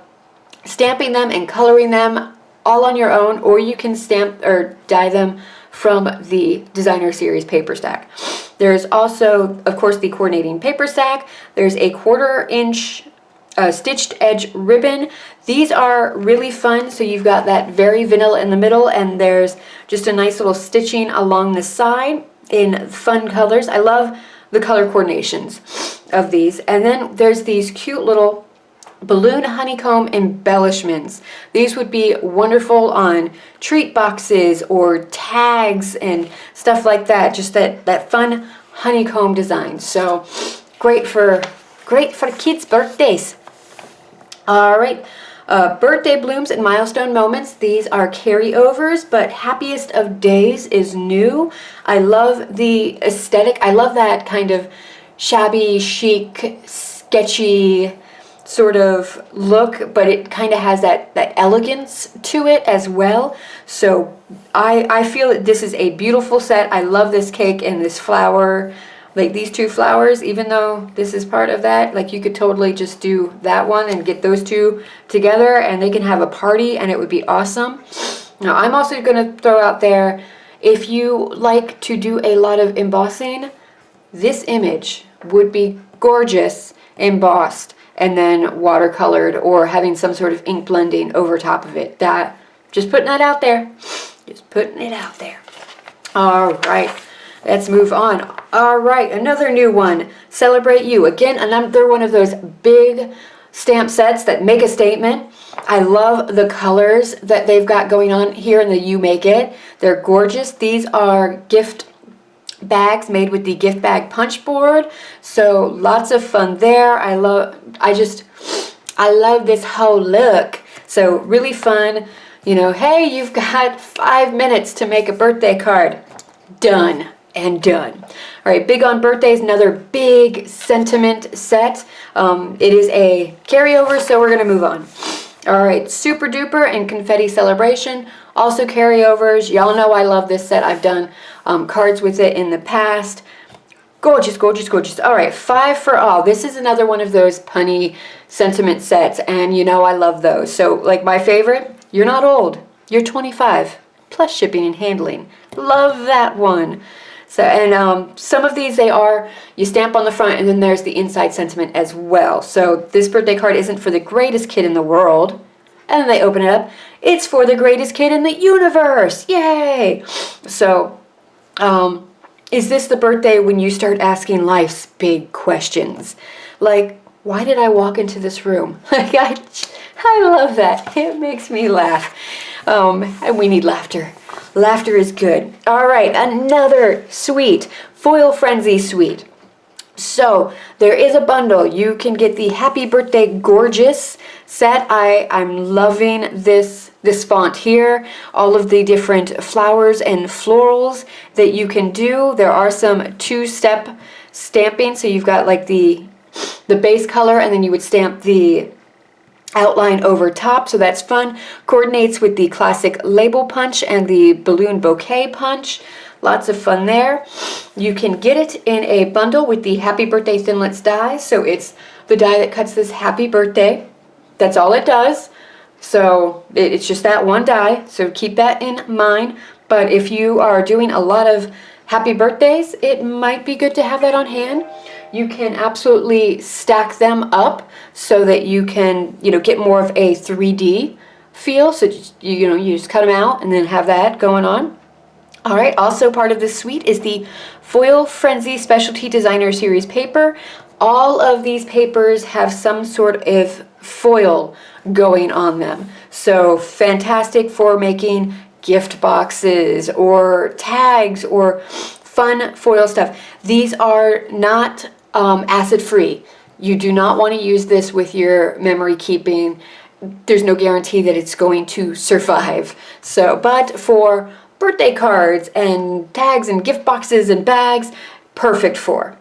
stamping them and coloring them all on your own, or you can stamp or die them from the Designer Series paper stack. There's also, of course, the coordinating paper stack. There's a 1/4 inch stitched edge ribbon. These are really fun. So you've got that very vanilla in the middle, and there's just a nice little stitching along the side in fun colors. I love the color coordinations of these. And then there's these cute little balloon honeycomb embellishments. These would be wonderful on treat boxes or tags and stuff like that. Just that fun honeycomb design. So great for kids' birthdays. All right, birthday blooms and milestone moments. These are carryovers, but Happiest of Days is new. I love the aesthetic. I love that kind of shabby, chic, sketchy sort of look, but it kind of has that elegance to it as well. So I feel that this is a beautiful set. I love this cake and this flower, like these two flowers, even though this is part of that, like you could totally just do that one and get those two together and they can have a party and it would be awesome. Now I'm also going to throw out there, if you like to do a lot of embossing, this image would be gorgeous embossed and then watercolored or having some sort of ink blending over top of it. Just putting that out there. Just putting it out there. All right, let's move on. All right, another new one, Celebrate You. Again, another one of those big stamp sets that make a statement. I love the colors that they've got going on here in the You Make It. They're gorgeous. These are gift bags made with the gift bag punch board. So lots of fun there. I love this whole look. So really fun. You know, hey, you've got 5 minutes to make a birthday card. Done and done. All right, big on birthdays, another big sentiment set. It is a carryover, so we're gonna move on. All right, Super Duper and Confetti Celebration, also carryovers. Y'all know I love this set. I've done cards with it in the past. Gorgeous, gorgeous, gorgeous. All right, 5 for All. This is another one of those punny sentiment sets, and you know I love those. So, like my favorite, you're not old, you're 25, plus shipping and handling. Love that one. So, and some of these, you stamp on the front, and then there's the inside sentiment as well. So this birthday card isn't for the greatest kid in the world. And then they open it up. It's for the greatest kid in the universe. Yay! So, is this the birthday when you start asking life's big questions? Like, why did I walk into this room? Like, I love that. It makes me laugh. And we need laughter. Laughter is good. All right, another sweet Foil Frenzy suite. So there is a bundle. You can get the Happy Birthday Gorgeous set. I'm loving this font here. All of the different flowers and florals that you can do. There are some 2-step stamping. So you've got like the base color, and then you would stamp the outline over top, so that's fun. Coordinates with the classic label punch and the balloon bouquet punch. Lots of fun there. You can get it in a bundle with the Happy Birthday Thinlits die. So it's the die that cuts this happy birthday. That's all it does. So it's just that one die. So keep that in mind. But if you are doing a lot of happy birthdays, it might be good to have that on hand. You can absolutely stack them up so that you can, get more of a 3D feel. So you just cut them out and then have that going on. All right, also part of this suite is the Foil Frenzy Specialty Designer Series paper. All of these papers have some sort of foil going on them. So fantastic for making gift boxes or tags or fun foil stuff. These are not acid-free. You do not want to use this with your memory keeping. There's no guarantee that it's going to survive. So, but for birthday cards and tags and gift boxes and bags, perfect for.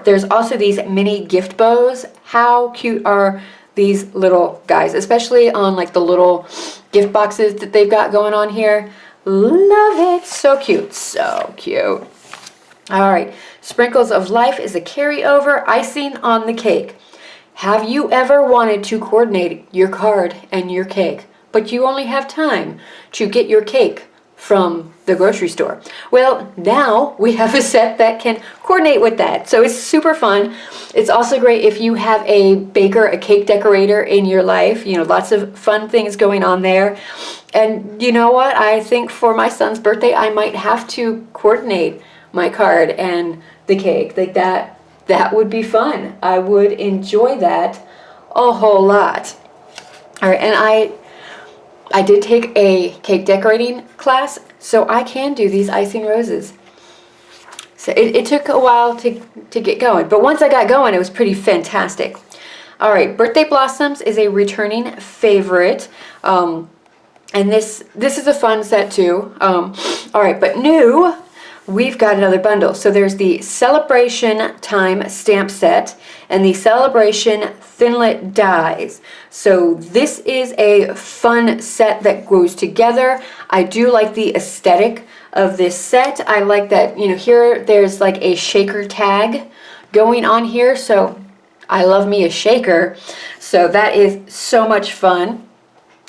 There's also these mini gift bows. How cute are these little guys, especially on like the little gift boxes that they've got going on here. Love it. So cute. So cute. All right. Sprinkles of Life is a carryover. Icing on the cake. Have you ever wanted to coordinate your card and your cake, but you only have time to get your cake from the grocery store? Well, now we have a set that can coordinate with that. So it's super fun. It's also great if you have a baker, a cake decorator in your life. Lots of fun things going on there. And you know what? I think for my son's birthday, I might have to coordinate my card and the cake. Like that would be fun. I would enjoy that a whole lot. All right, and I did take a cake decorating class, so I can do these icing roses. So it took a while to get going, but once I got going, it was pretty fantastic. All right, Birthday Blossoms is a returning favorite, and this is a fun set too. All right, but new, we've got another bundle. So there's the Celebration Time stamp set and the Celebration Thinlit dies. So this is a fun set that goes together. I do like the aesthetic of this set. I like that, here there's like a shaker tag going on here. So I love me a shaker. So that is so much fun.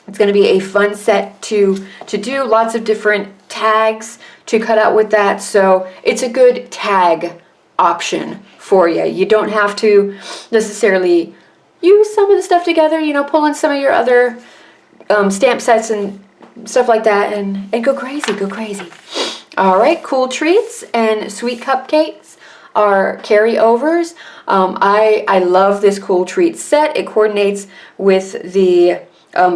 It's going to be a fun set to do. Lots of different tags to cut out with that. So it's a good tag option for you. You don't have to necessarily use some of the stuff together, pull in some of your other stamp sets and stuff like that and go crazy. All right, Cool Treats and Sweet Cupcakes are carryovers. I love this Cool Treats set. It coordinates with the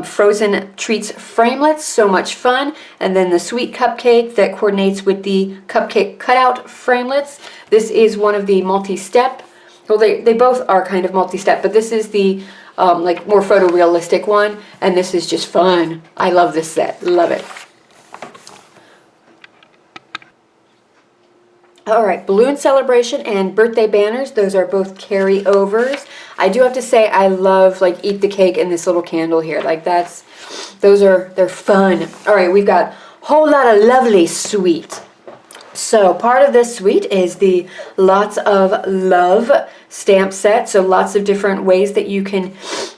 frozen treats framelets, so much fun. And then the sweet cupcake that coordinates with the cupcake cutout framelets. This is one of the multi-step. Well, they both are kind of multi-step, but this is the like more photorealistic one, and this is just fun. I love this set. Love it. Alright, balloon celebration and birthday banners, those are both carryovers. I do have to say I love like eat the cake and this little candle here. Like they're fun. Alright, we've got a whole lot of lovely sweet. So part of this suite is the Lots of Love stamp set. So lots of different ways that you can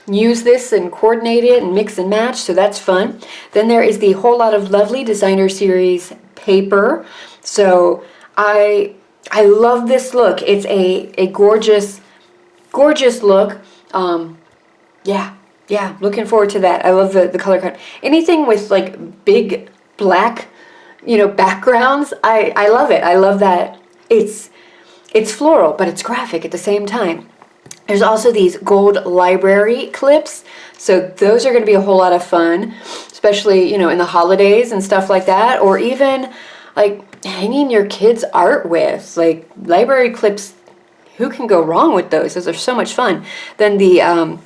use this and coordinate it and mix and match. So that's fun. Then there is the Whole Lot of Lovely Designer Series paper. So I love this look. It's a gorgeous look. Yeah, looking forward to that. I love the color code. Anything with like big black, backgrounds, I love it. I love that it's floral, but it's graphic at the same time. There's also these gold library clips. So those are going to be a whole lot of fun, especially, in the holidays and stuff like that, or even like hanging your kids' art with. Like library clips, who can go wrong with those? Those are so much fun. Then the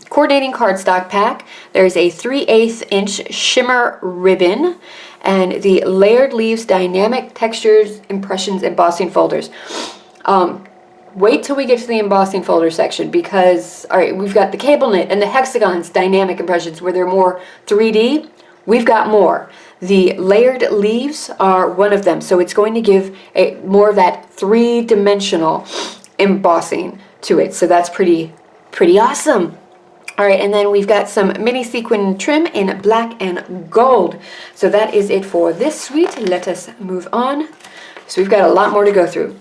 coordinating cardstock pack. There's a 3/8 inch shimmer ribbon and the Layered Leaves Dynamic Textures Impressions Embossing Folders. Wait till we get to the embossing folder section because, all right, we've got the cable knit and the hexagons dynamic impressions where they're more 3D. We've got more. The layered leaves are one of them, so it's going to give more of that three-dimensional embossing to it. So that's pretty awesome. All right, and then we've got some mini sequin trim in black and gold. So that is it for this suite. Let us move on. So we've got a lot more to go through.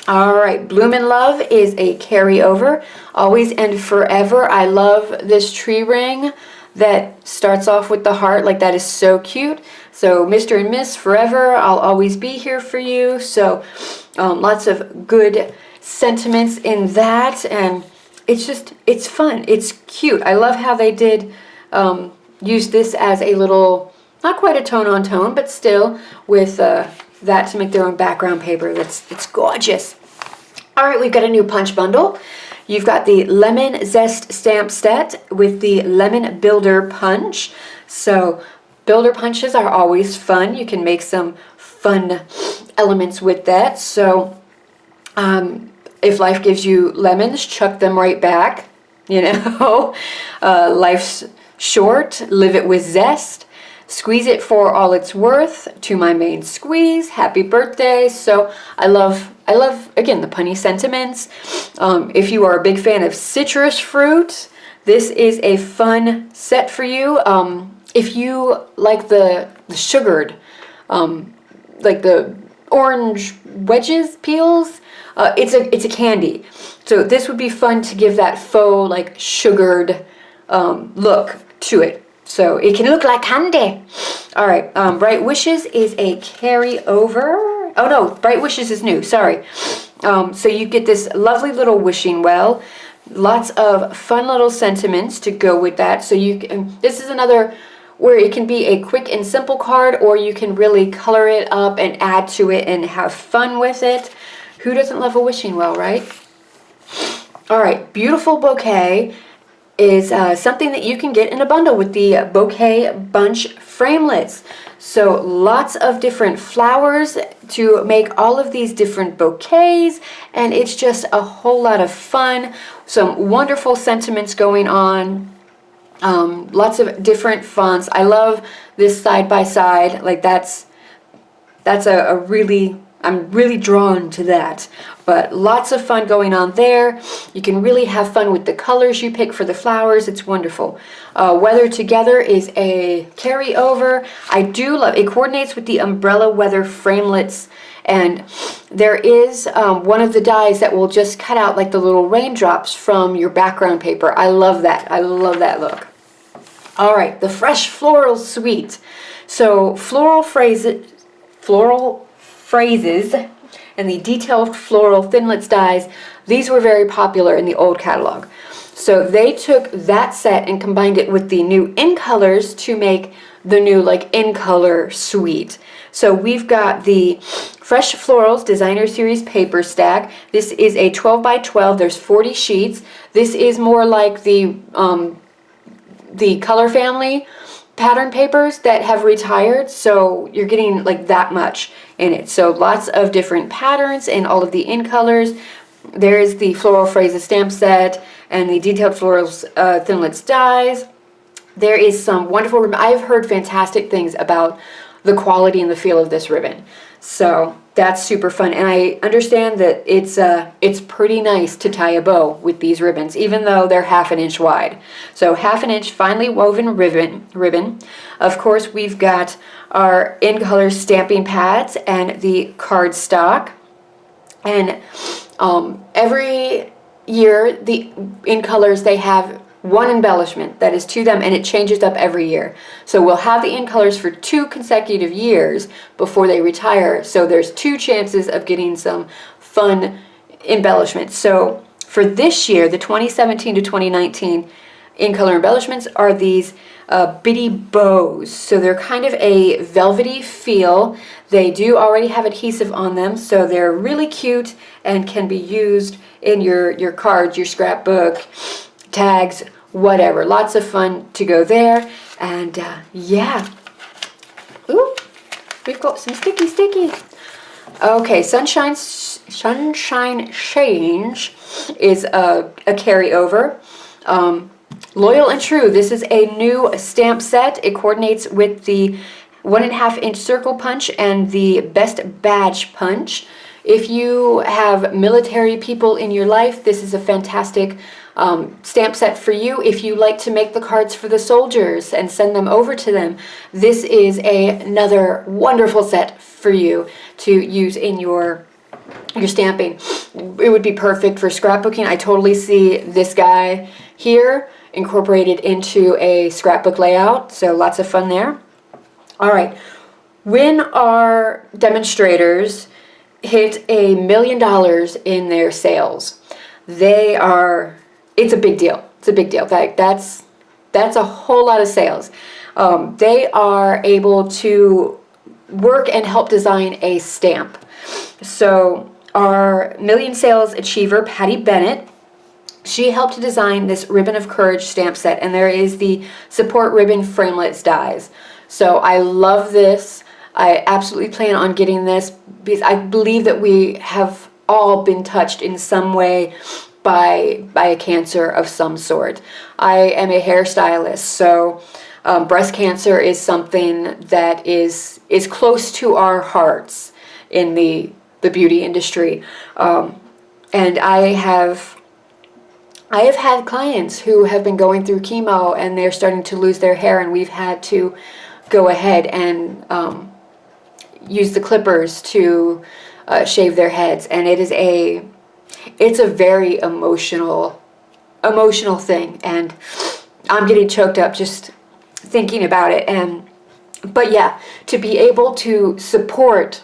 All right, Bloom in Love is a carryover. Always and Forever. I love this tree ring that starts off with the heart. Like that is so cute. So Mr. and Miss Forever, I'll always be here for you. So lots of good sentiments in that, and it's fun. It's cute. I love how they did use this as a little, not quite a tone on tone, but still with that to make their own background paper. It's gorgeous. All right, we've got a new punch bundle. You've got the Lemon Zest stamp set with the Lemon Builder Punch. So builder punches are always fun. You can make some fun elements with that. So if life gives you lemons, chuck them right back. Life's short, live it with zest. Squeeze it for all it's worth. To my main squeeze, happy birthday. So I love again the punny sentiments. If you are a big fan of citrus fruit, this is a fun set for you. If you like the sugared, like the orange wedges peels, it's a candy. So this would be fun to give that faux like sugared look to it. So it can look like candy. All right, Bright Wishes is a carryover. Oh no, Bright Wishes is new, sorry. So you get this lovely little wishing well. Lots of fun little sentiments to go with that. So this is another where it can be a quick and simple card, or you can really color it up and add to it and have fun with it. Who doesn't love a wishing well, right? All right, Beautiful Bouquet is something that you can get in a bundle with the Bouquet Bunch framelets. So lots of different flowers to make all of these different bouquets, and it's just a whole lot of fun. Some wonderful sentiments going on. Lots of different fonts. I love this side by side. Like that's a really, I'm really drawn to that. But lots of fun going on there. You can really have fun with the colors you pick for the flowers. It's wonderful. Weather Together is a carryover. I do love it. Coordinates with the Umbrella Weather framelets. And there is one of the dies that will just cut out like the little raindrops from your background paper. I love that. I love that look. All right, the Fresh Floral Suite. So floral phrases and the detailed floral thinlits dies, these were very popular in the old catalog. So they took that set and combined it with the new In Colors to make the new like In Color suite. So we've got the Fresh Florals Designer Series paper stack. This is a 12 by 12. There's 40 sheets. This is more like the Color Family pattern papers that have retired, so you're getting like that much in it. So lots of different patterns and all of the In Colors. There is the Floral Phrases stamp set and the Detailed Florals Thinlits dies. There is some wonderful ribbon. I've heard fantastic things about the quality and the feel of this ribbon. So that's super fun. And I understand that it's pretty nice to tie a bow with these ribbons, even though they're 1/2 inch wide. So 1/2 inch finely woven ribbon. Of course, we've got our In Colors stamping pads and the cardstock. And every year, the In Colors, they have one embellishment that is to them, and it changes up every year. So we'll have the In Colors for 2 consecutive years before they retire. So there's 2 chances of getting some fun embellishments. So for this year, the 2017 to 2019 In Color embellishments are these bitty bows. So they're kind of a velvety feel. They do already have adhesive on them, so they're really cute and can be used in your cards, your scrapbook, tags, whatever. Lots of fun to go there. And yeah. Ooh, we've got some sticky. Okay, Sunshine Change is a carryover. Loyal and True, this is a new stamp set. It coordinates with the 1.5 inch circle punch and the best badge punch. If you have military people in your life, this is a fantastic stamp set for you. If you like to make the cards for the soldiers and send them over to them, this is another wonderful set for you to use in your stamping. It would be perfect for scrapbooking. I totally see this guy here incorporated into a scrapbook layout, so lots of fun there. All right, when our demonstrators hit $1 million in their sales, it's a big deal. It's a big deal. That's a whole lot of sales. They are able to work and help design a stamp. So our million sales achiever, Patty Bennett, she helped to design this Ribbon of Courage stamp set, and there is the support ribbon framelits dies. So I love this. I absolutely plan on getting this because I believe that we have all been touched in some way by a cancer of some sort. I am a hairstylist, so breast cancer is something that is close to our hearts in the beauty industry. And I have had clients who have been going through chemo and they're starting to lose their hair, and we've had to go ahead and use the clippers to shave their heads, and it's a very emotional thing, and I'm getting choked up just thinking about it. But yeah, to be able to support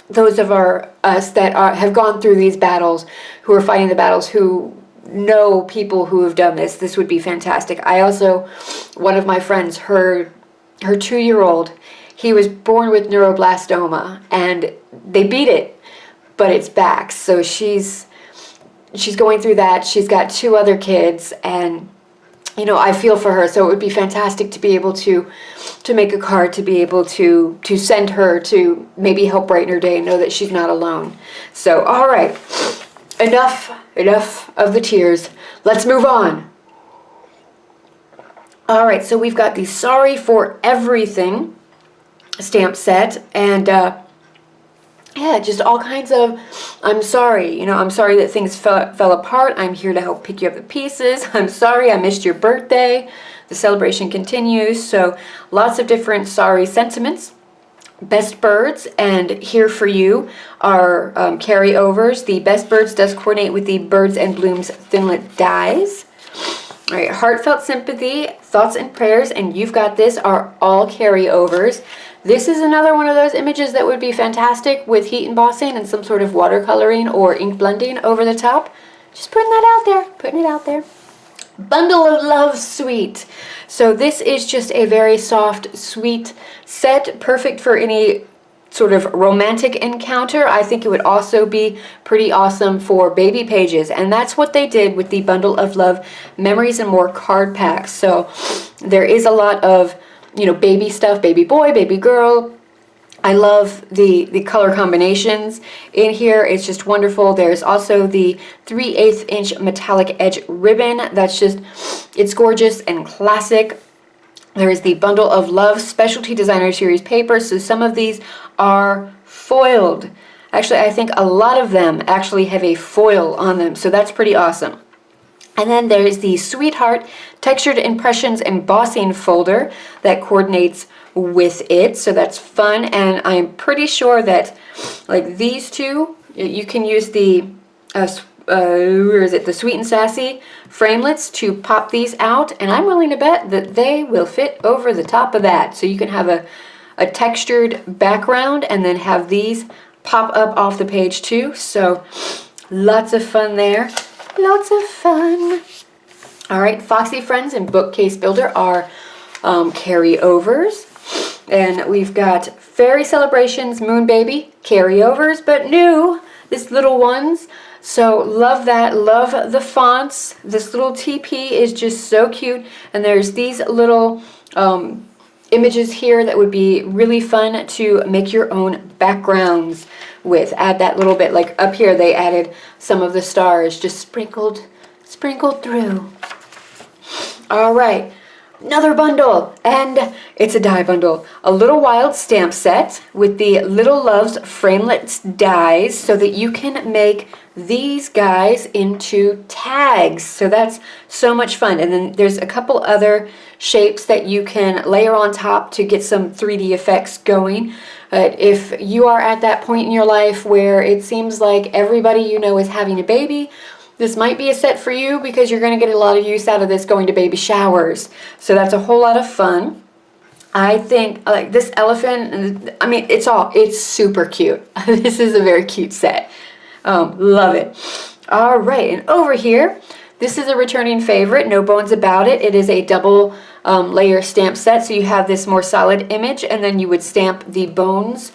those of us that have gone through these battles, who are fighting the battles, who know people who have done this would be fantastic. I also, one of my friends, her 2-year-old, he was born with neuroblastoma, and they beat it, but it's back. So she's going through that. She's got 2 other kids, and you know, I feel for her. So it would be fantastic to be able to make a card, to be able to send her, to maybe help brighten her day and know that she's not alone. So all right, enough of the tears. Let's move on. All right, so we've got the Sorry for Everything stamp set, and yeah, just all kinds of I'm sorry. You know, I'm sorry that things fell apart. I'm here to help pick you up the pieces. I'm sorry I missed your birthday. The celebration continues. So lots of different sorry sentiments. Best Birds and Here for You are carryovers. The Best Birds does coordinate with the Birds and Blooms Thinlit dies. All right, Heartfelt Sympathy, Thoughts and Prayers, and You've Got This are all carryovers. This is another one of those images that would be fantastic with heat embossing and some sort of watercoloring or ink blending over the top. Just putting that out there, putting it out there. Bundle of Love Suite. So this is just a very soft, sweet set, perfect for any sort of romantic encounter. I think it would also be pretty awesome for baby pages, and that's what they did with the Bundle of Love Memories and More card packs. So there is a lot of, you know, baby stuff, baby boy, baby girl. I love the color combinations in here. It's just wonderful. There's also the 3/8 inch metallic edge ribbon. That's just, it's gorgeous and classic. There is the Bundle of Love Specialty Designer Series paper. So some of these are foiled. Actually, I think a lot of them actually have a foil on them. So that's pretty awesome. And then there's the Sweetheart Textured Impressions Embossing folder that coordinates with it. So that's fun. And I'm pretty sure that like these two, you can use the where is it, the Sweet and Sassy framelits to pop these out, and I'm willing to bet that they will fit over the top of that. So you can have a textured background and then have these pop up off the page too. So lots of fun there. Lots of fun. All right, Foxy Friends and Bookcase Builder are carryovers. And we've got Fairy Celebrations, Moon Baby, carryovers, but new, this little ones. So love that, love the fonts. This little TP is just so cute. And there's these little images here that would be really fun to make your own backgrounds with. Add that little bit, like up here they added some of the stars just sprinkled through. All right. Another bundle, and it's a die bundle. A Little Wild stamp set with the Little Loves framelits dies so that you can make these guys into tags. So that's so much fun. And then there's a couple other shapes that you can layer on top to get some 3D effects going. If you are at that point in your life where it seems like everybody you know is having a baby, this might be a set for you because you're going to get a lot of use out of this going to baby showers. So that's a whole lot of fun. I think like this elephant, I mean, it's super cute. This is a very cute set. Love it. All right, and over here, this is a returning favorite, no bones about it. It is a double layer stamp set, so you have this more solid image, and then you would stamp the bones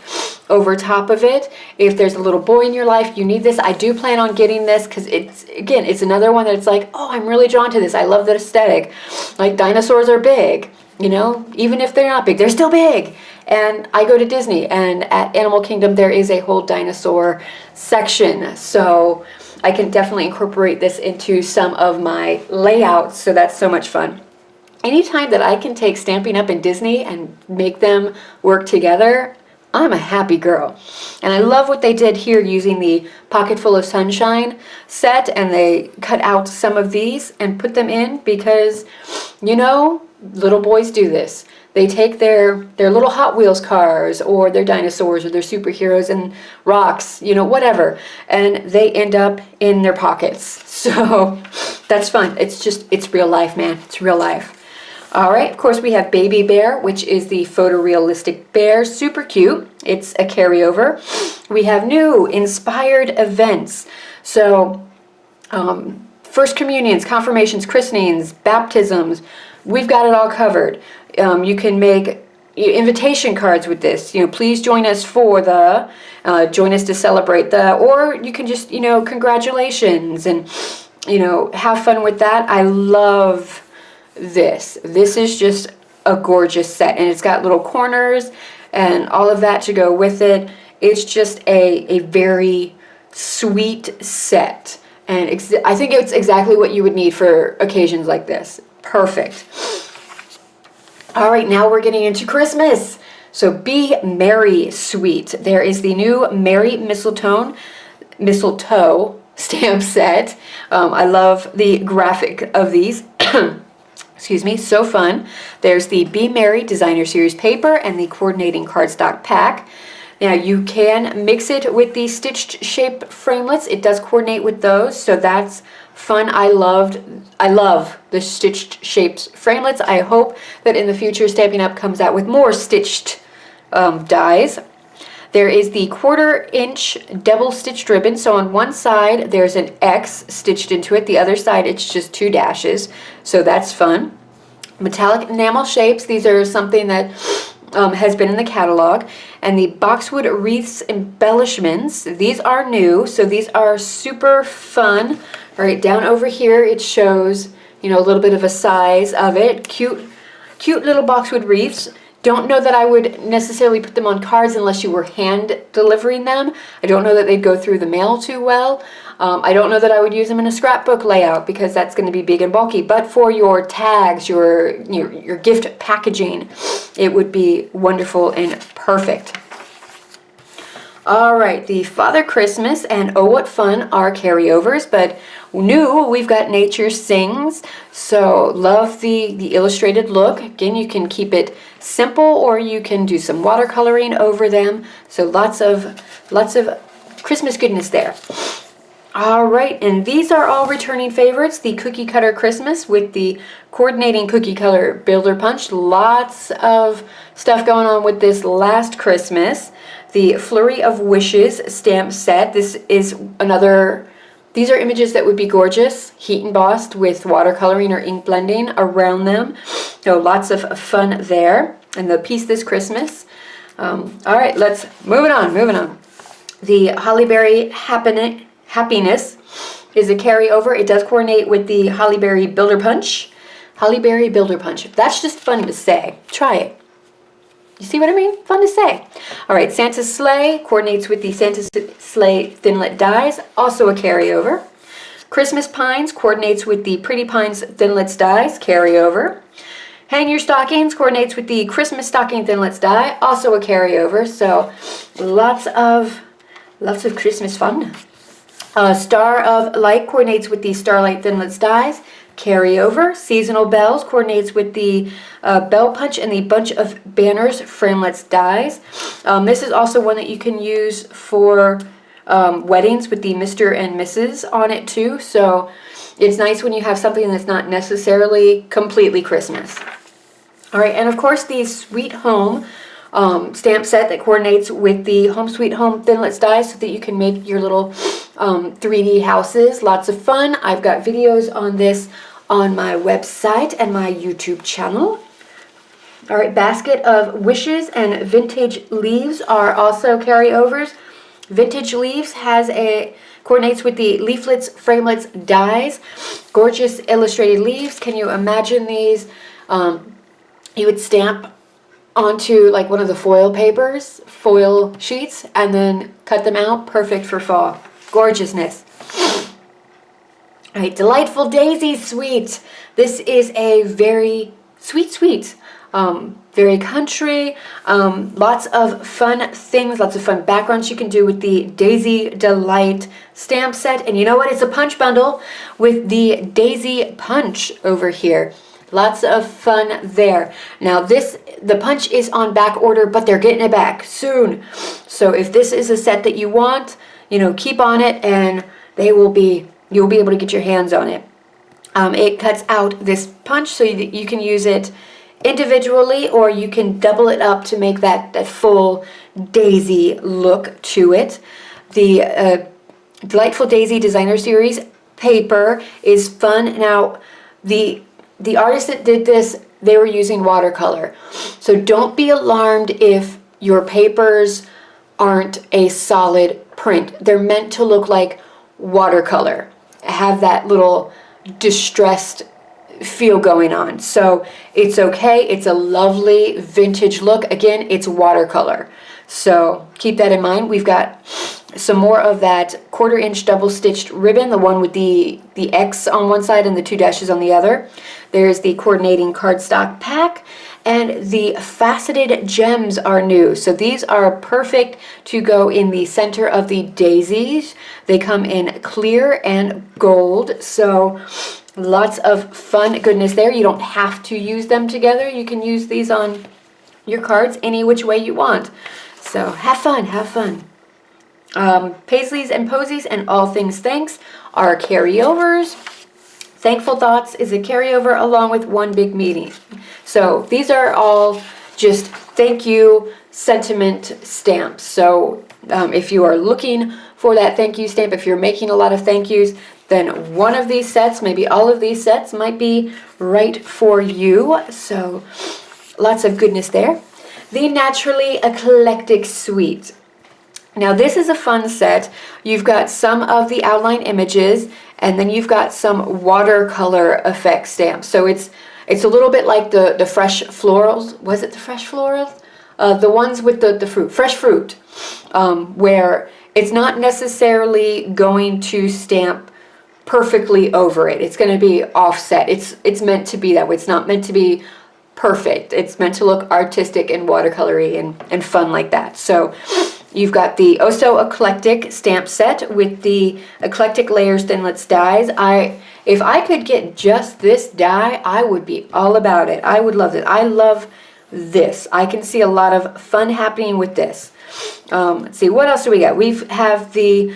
over top of it. If there's a little boy in your life, you need this. I do plan on getting this because it's another one that it's like, oh, I'm really drawn to this. I love the aesthetic. Like dinosaurs are big, you know, even if they're not big, they're still big. And I go to Disney, and at Animal Kingdom there is a whole dinosaur section, so I can definitely incorporate this into some of my layouts, so that's so much fun. Anytime that I can take Stampin' Up! In Disney and make them work together, I'm a happy girl. And I love what they did here using the Pocket Full of Sunshine set, and they cut out some of these and put them in because, you know, little boys do this. They take their little Hot Wheels cars or their dinosaurs or their superheroes and rocks, you know, whatever, and they end up in their pockets. So that's fun. It's real life, man. It's real life. All right, of course we have Baby Bear, which is the photorealistic bear, super cute. It's a carryover. We have new inspired events. So first communions, confirmations, christenings, baptisms, we've got it all covered. You can make invitation cards with this. You know, please join us for the, join us to celebrate the, or you can just, you know, congratulations and, you know, have fun with that. I love this. This is just a gorgeous set, and it's got little corners and all of that to go with it. It's just a very sweet set, and I think it's exactly what you would need for occasions like this. Perfect. All right, now we're getting into Christmas. So Be Merry Sweet. There is the new Merry Mistletoe stamp set. I love the graphic of these. Excuse me, so fun. There's the Be Merry Designer Series paper and the coordinating cardstock pack. Now you can mix it with the stitched shape framelits. It does coordinate with those, so that's fun. I love the stitched shapes framelits. I hope that in the future Stampin' Up! Comes out with more stitched dies. There is the 1/4-inch double stitched ribbon. So on one side there's an X stitched into it. The other side it's just 2 dashes. So that's fun. Metallic enamel shapes. These are something that has been in the catalog. And the boxwood wreaths embellishments. These are new. So these are super fun. All right, down over here it shows, you know, a little bit of a size of it. Cute little boxwood wreaths. Don't know that I would necessarily put them on cards unless you were hand delivering them. I don't know that they'd go through the mail too well. I don't know that I would use them in a scrapbook layout because that's going to be big and bulky. But for your tags, your gift packaging, it would be wonderful and perfect. All right, the Father Christmas and Oh What Fun are carryovers, but new, we've got Nature Sings. So love the illustrated look. Again, you can keep it simple or you can do some watercoloring over them. So lots of Christmas goodness there. All right, and these are all returning favorites. The Cookie Cutter Christmas with the coordinating cookie color builder punch. Lots of stuff going on with this last Christmas. The Flurry of Wishes stamp set. This is another, these are images that would be gorgeous, heat embossed with watercoloring or ink blending around them. So lots of fun there. And the piece this Christmas. All right, let's moving on. The Hollyberry Happiness is a carryover. It does coordinate with the Hollyberry Builder Punch. Hollyberry Builder Punch. That's just fun to say. Try it. You see what I mean? Fun to say. All right, Santa's Sleigh coordinates with the Santa's Sleigh Thinlit dies, also a carryover. Christmas Pines coordinates with the Pretty Pines Thinlits dies, carryover. Hang Your Stockings coordinates with the Christmas Stocking Thinlits die, also a carryover. So lots of Christmas fun. Star of Light coordinates with the Starlight Thinlits dies, carryover. Seasonal Bells coordinates with the Bell Punch and the Bunch of Banners Framelits dies. This is also one that you can use for weddings with the Mr. and Mrs. on it too. So it's nice when you have something that's not necessarily completely Christmas. All right, and of course the Sweet Home stamp set that coordinates with the Home Sweet Home Thinlits dies so that you can make your little 3D houses. Lots of fun. I've got videos on this on my website and my YouTube channel. All right, Basket of Wishes and Vintage Leaves are also carryovers. Vintage Leaves coordinates with the Leaflets Framelits dies. Gorgeous illustrated leaves. Can you imagine these? You would stamp onto like one of the foil sheets, and then cut them out. Perfect for fall. Gorgeousness. All right, Delightful Daisy Suite. This is a very sweet, very country. Lots of fun things, lots of fun backgrounds you can do with the Daisy Delight stamp set. And you know what? It's a punch bundle with the Daisy Punch over here. Lots of fun there. Now the punch is on back order, but they're getting it back soon. So if this is a set that you want, you know, keep on it and you'll be able to get your hands on it. It cuts out this punch so you can use it individually, or you can double it up to make that full daisy look to it. The Delightful Daisy Designer Series paper is fun. Now, the artist that did this, they were using watercolor. So don't be alarmed if your papers aren't a solid print. They're meant to look like watercolor, have that little distressed feel going on. So it's okay. It's a lovely vintage look. Again, it's watercolor. So keep that in mind. We've got some more of that 1/4-inch double stitched ribbon, the one with the X on one side and the 2 dashes on the other. There's the coordinating cardstock pack, and the faceted gems are new. So these are perfect to go in the center of the daisies. They come in clear and gold. So lots of fun goodness there. You don't have to use them together. You can use these on your cards any which way you want. So have fun, have fun. Paisleys and Posies and All Things Thanks are carryovers. Thankful Thoughts is a carryover along with One Big Meeting. So these are all just thank you sentiment stamps. So if you are looking for that thank you stamp, if you're making a lot of thank yous, then one of these sets, maybe all of these sets, might be right for you. So lots of goodness there. The Naturally Eclectic Suite. Now this is a fun set. You've got some of the outline images, and then you've got some watercolor effect stamps. So it's a little bit like the fresh florals. Was it the fresh florals? The ones with the fruit, fresh fruit, where it's not necessarily going to stamp perfectly over it. It's going to be offset. It's meant to be that way. It's not meant to be perfect. It's meant to look artistic and watercolory and fun like that. So you've got the Oh So Eclectic stamp set with the Eclectic Layers Thinlits dies. If I could get just this die, I would be all about it. I would love it. I love this. I can see a lot of fun happening with this. Let's see, what else do we got? We have the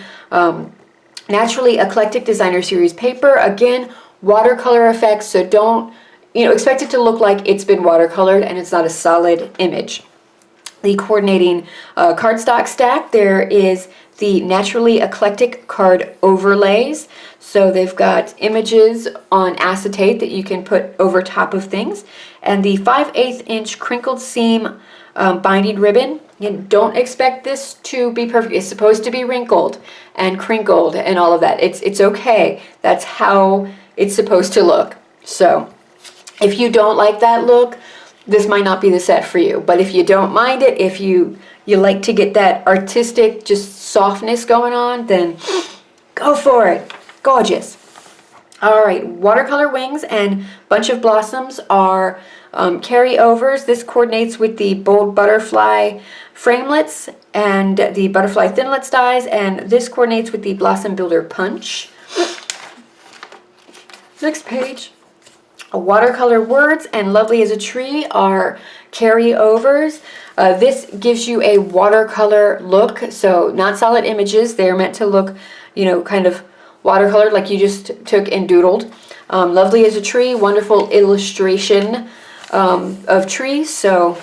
Naturally Eclectic Designer Series paper. Again, watercolor effects, so don't, expect it to look like it's been watercolored and it's not a solid image. The coordinating cardstock stack, there is the Naturally Eclectic card overlays. So they've got images on acetate that you can put over top of things. And the 5/8 inch crinkled seam binding ribbon. Don't expect this to be perfect. It's supposed to be wrinkled and crinkled and all of that. It's okay. That's how it's supposed to look. So if you don't like that look, this might not be the set for you. But if you don't mind it, if you like to get that artistic, just softness going on, then go for it. Gorgeous. All right, watercolor wings and bunch of blossoms are carryovers. This coordinates with the bold butterfly framelits and the butterfly thinlits dies, and this coordinates with the blossom builder punch. Next page. Watercolor words and Lovely as a Tree are carryovers. This gives you a watercolor look, so not solid images. They're meant to look, kind of watercolored like you just took and doodled. Lovely as a Tree, wonderful illustration of trees, so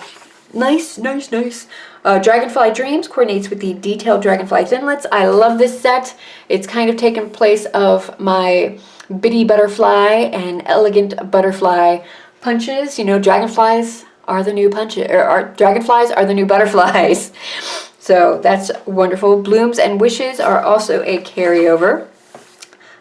nice. Dragonfly Dreams coordinates with the detailed Dragonfly Thinlits. I love this set. It's kind of taken place of my Bitty Butterfly and Elegant Butterfly punches. Dragonflies are the new punches, or dragonflies are the new butterflies. So that's wonderful. Blooms and Wishes are also a carryover.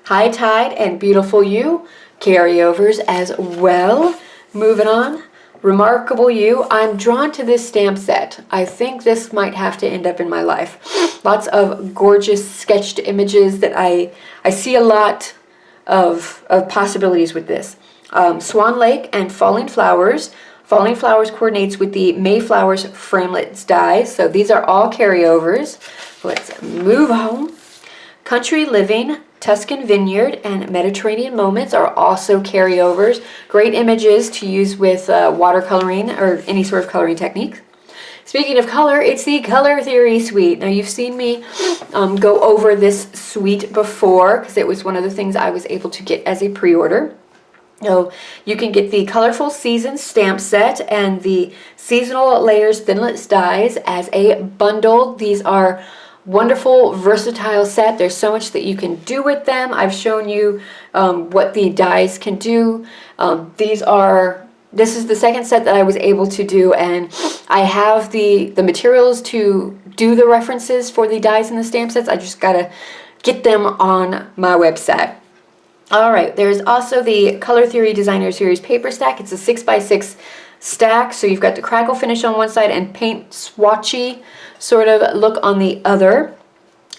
High Tide and Beautiful You, carryovers as well. Moving on. Remarkable You. I'm drawn to this stamp set. I think this might have to end up in my life. Lots of gorgeous sketched images that I see a lot of possibilities with this. Swan Lake and Falling Flowers. Falling Flowers coordinates with the Mayflowers framelits dies. So these are all carryovers. Let's move on. Country Living, Tuscan Vineyard, and Mediterranean Moments are also carryovers. Great images to use with watercoloring or any sort of coloring technique. Speaking of color, it's the Color Theory Suite. Now you've seen me go over this suite before because it was one of the things I was able to get as a pre-order. So you can get the Colorful Seasons stamp set and the Seasonal Layers Thinlits dies as a bundle. These are wonderful, versatile set. There's so much that you can do with them. I've shown you what the dies can do. This is the second set that I was able to do, and I have the materials to do the references for the dies and the stamp sets. I just gotta get them on my website. All right, there's also the Color Theory Designer Series paper stack. It's a 6x6 stack, so you've got the crackle finish on one side and paint swatchy sort of look on the other.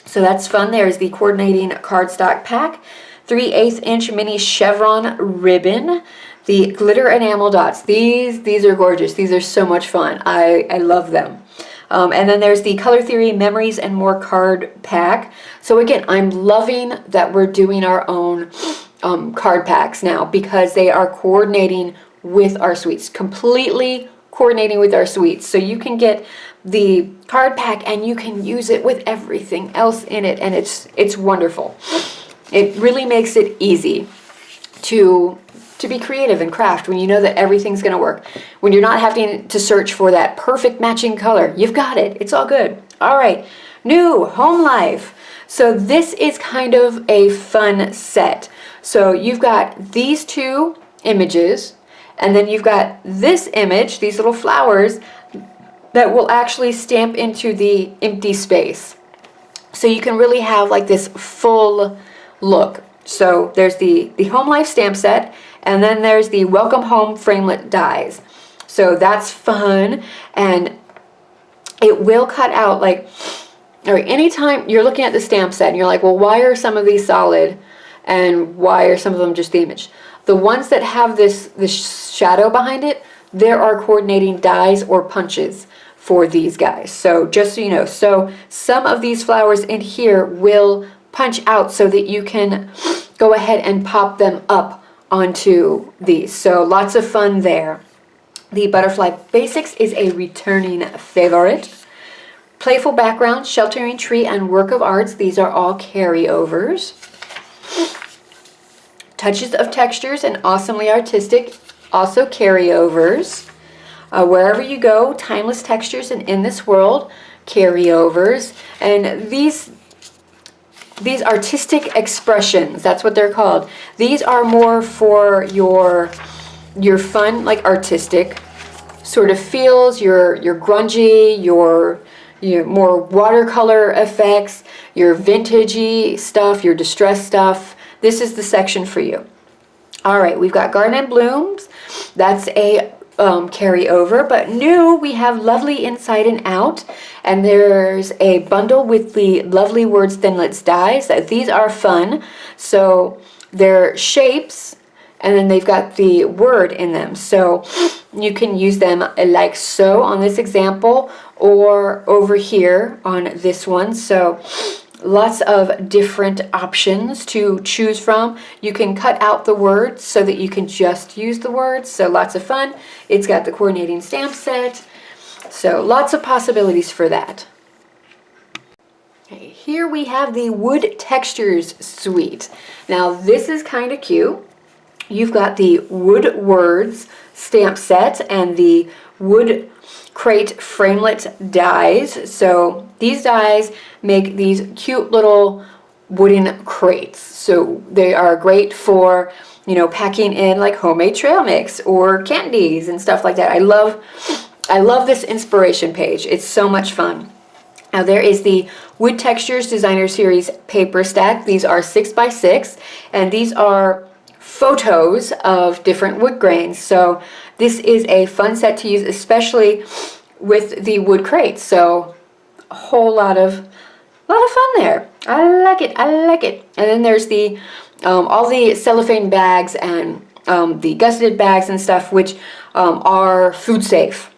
So that's fun. There's the coordinating cardstock pack, 3/8 inch mini chevron ribbon, the glitter enamel dots. These are gorgeous. These are so much fun. I love them. And then there's the Color Theory Memories and More card pack. So again, I'm loving that we're doing our own card packs now because they are coordinating with our suites, completely coordinating with our suites. So you can get the card pack and you can use it with everything else in it, and it's wonderful. It really makes it easy to to be creative and craft when you know that everything's going to work. When you're not having to search for that perfect matching color. You've got it. It's all good. All right. New home life. So this is kind of a fun set. So you've got these two images, and then you've got this image, these little flowers, that will actually stamp into the empty space. So you can really have like this full look. So there's the home life stamp set, and then there's the welcome home framelit dies. So that's fun, and it will cut out like, all right, anytime you're looking at the stamp set and you're like, well, why are some of these solid and why are some of them just the image? The ones that have this shadow behind it, there are coordinating dies or punches for these guys. So just so you know, so some of these flowers in here will punch out so that you can go ahead and pop them up onto these. So lots of fun there. The Butterfly Basics is a returning favorite. Playful background, sheltering tree, and work of arts. These are all carryovers. Touches of textures and awesomely artistic, also carryovers. Wherever you go, timeless textures and in this world, carryovers. And these artistic expressions, that's what they're called. These are more for your fun, like artistic sort of feels, your grungy, your more watercolor effects, your vintagey stuff, your distressed stuff. This is the section for you. All right, we've got Garden and Blooms. That's a carryover, but new we have Lovely Inside and Out, and there's a bundle with the Lovely Words Thinlits dies. These are fun. So they're shapes, and then they've got the word in them. So you can use them like so on this example, or over here on this one. So lots of different options to choose from. You can cut out the words so that you can just use the words. So lots of fun. It's got the coordinating stamp set. So lots of possibilities for that. Okay, here we have the Wood Textures Suite. Now this is kind of cute. You've got the Wood Words stamp set and the Wood Crate framelit dies. So these dies make these cute little wooden crates. So they are great for, you know, packing in like homemade trail mix or candies and stuff like that. I love this inspiration page. It's so much fun. Now there is the Wood Textures Designer Series paper stack. These are 6x6, and these are photos of different wood grains. So this is a fun set to use, especially with the wood crates. So a whole lot of fun there. I like it. I like it. And then there's the all the cellophane bags and the gusseted bags and stuff, which are food safe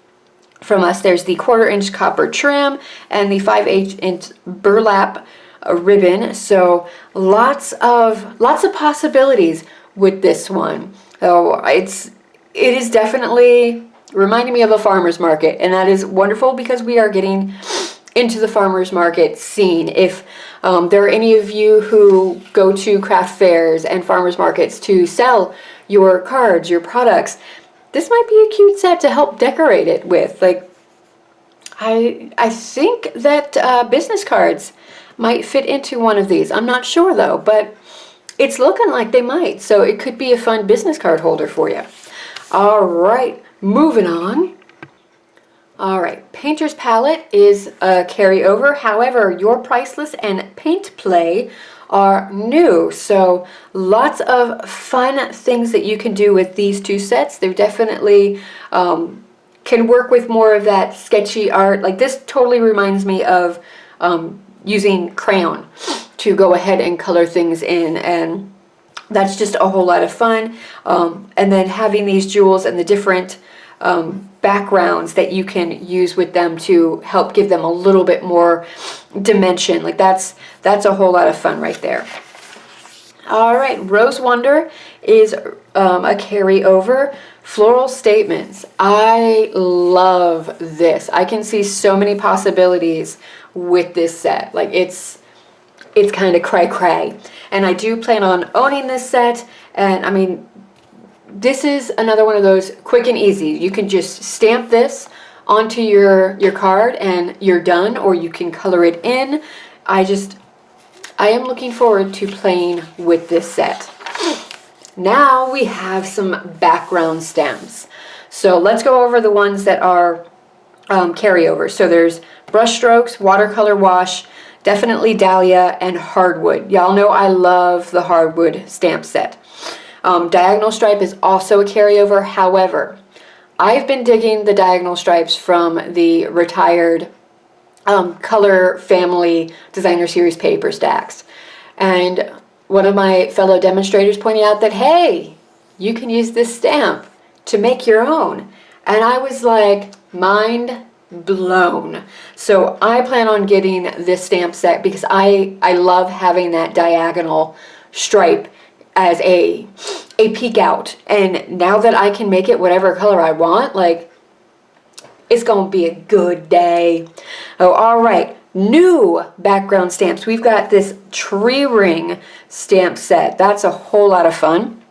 from us. There's the 1/4-inch copper trim and the 5/8-inch burlap ribbon. So lots of possibilities with this one. So it is definitely reminding me of a farmer's market, and that is wonderful because we are getting into the farmer's market scene. If there are any of you who go to craft fairs and farmer's markets to sell your cards, your products, this might be a cute set to help decorate it with. Like, I think that business cards might fit into one of these. I'm not sure though, but it's looking like they might. So it could be a fun business card holder for you. All right, moving on. All right, Painter's Palette is a carryover. However, Your Priceless and Paint Play are new. So lots of fun things that you can do with these two sets. They definitely can work with more of that sketchy art. Like this totally reminds me of using crayon to go ahead and color things in, and that's just a whole lot of fun. And then having these jewels and the different backgrounds that you can use with them to help give them a little bit more dimension. Like that's a whole lot of fun right there. All right, Rose Wonder is a carryover. Floral Statements. I love this. I can see so many possibilities with this set. Like it's kind of cray-cray. And I do plan on owning this set. And I mean, this is another one of those quick and easy. You can just stamp this onto your card and you're done, or you can color it in. I am looking forward to playing with this set. Now we have some background stamps. So let's go over the ones that are carryover. So there's brush strokes, watercolor wash, definitely dahlia, and hardwood. Y'all know I love the hardwood stamp set. Diagonal stripe is also a carryover. However, I've been digging the diagonal stripes from the retired Color Family Designer Series paper stacks. And one of my fellow demonstrators pointed out that, hey, you can use this stamp to make your own. And I was like, mind blown. So I plan on getting this stamp set because I love having that diagonal stripe as a peek out. And now that I can make it whatever color I want, like, it's gonna be a good day. Oh, all right. New background stamps. We've got this tree ring stamp set. That's a whole lot of fun.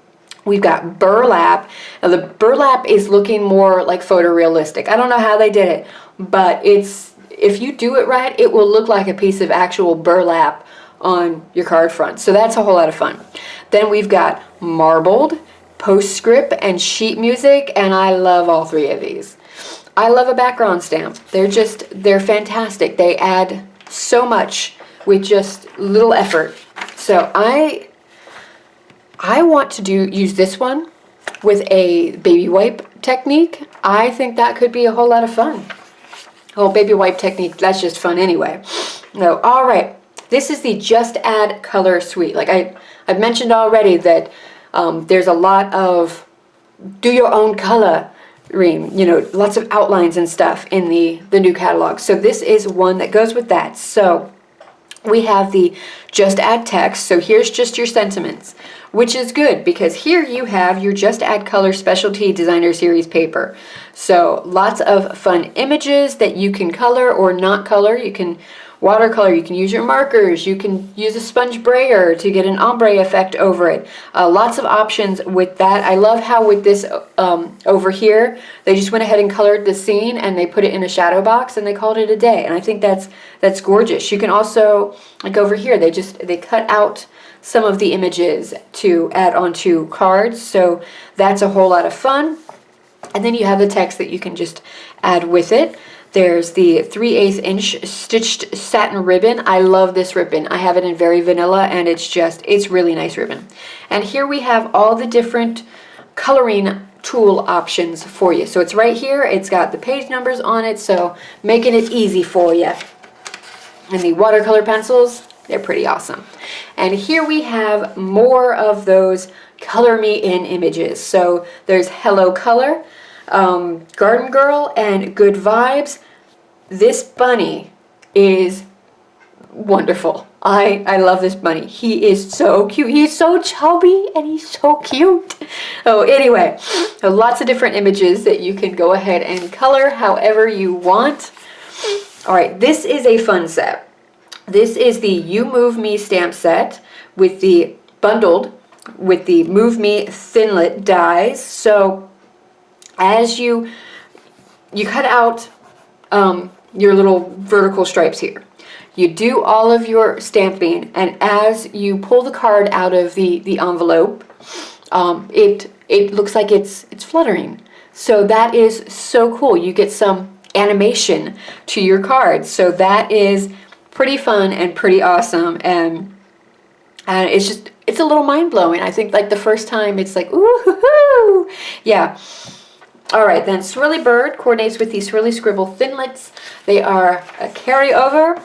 We've got burlap. Now the burlap is looking more like photorealistic. I don't know how they did it, but if you do it right, it will look like a piece of actual burlap on your card front. So that's a whole lot of fun. Then we've got marbled, postscript, and sheet music, and I love all three of these. I love a background stamp. They're fantastic. They add so much with just little effort. So I want to use this one with a baby wipe technique. I think that could be a whole lot of fun. Oh, baby wipe technique, that's just fun anyway. No, all right. This is the Just Add Color Suite. Like I've mentioned already that there's a lot of do your own color, lots of outlines and stuff in the new catalog. So this is one that goes with that. So we have the Just Add Text. So here's just your sentiments, which is good because here you have your Just Add Color Specialty Designer Series paper. So lots of fun images that you can color or not color. You can watercolor, you can use your markers, you can use a sponge brayer to get an ombre effect over it. Lots of options with that. I love how with this over here, they just went ahead and colored the scene and they put it in a shadow box and they called it a day. And I think that's gorgeous. You can also, like over here, they cut out some of the images to add onto cards. So that's a whole lot of fun. And then you have the text that you can just add with it. There's the 3/8 inch stitched satin ribbon. I love this ribbon. I have it in very vanilla and it's really nice ribbon. And here we have all the different coloring tool options for you. So it's right here. It's got the page numbers on it, so making it easy for you. And the watercolor pencils, they're pretty awesome. And here we have more of those color me in images. So there's Hello Color, Garden Girl, and Good Vibes. This bunny is wonderful. I love this bunny. He is so cute. He's so chubby and he's so cute. Oh, anyway, so lots of different images that you can go ahead and color however you want. All right, this is a fun set. This is the You Move Me stamp set with the bundled with the Move Me Thinlit dies. So as you cut out your little vertical stripes here, you do all of your stamping, and as you pull the card out of the envelope, it looks like it's fluttering. So that is so cool. You get some animation to your cards. So that is pretty fun and pretty awesome, and it's a little mind-blowing. I think like the first time it's like, ooh, hoo, hoo. Yeah. All right, then Swirly Bird coordinates with the Swirly Scribble Thinlits. They are a carryover.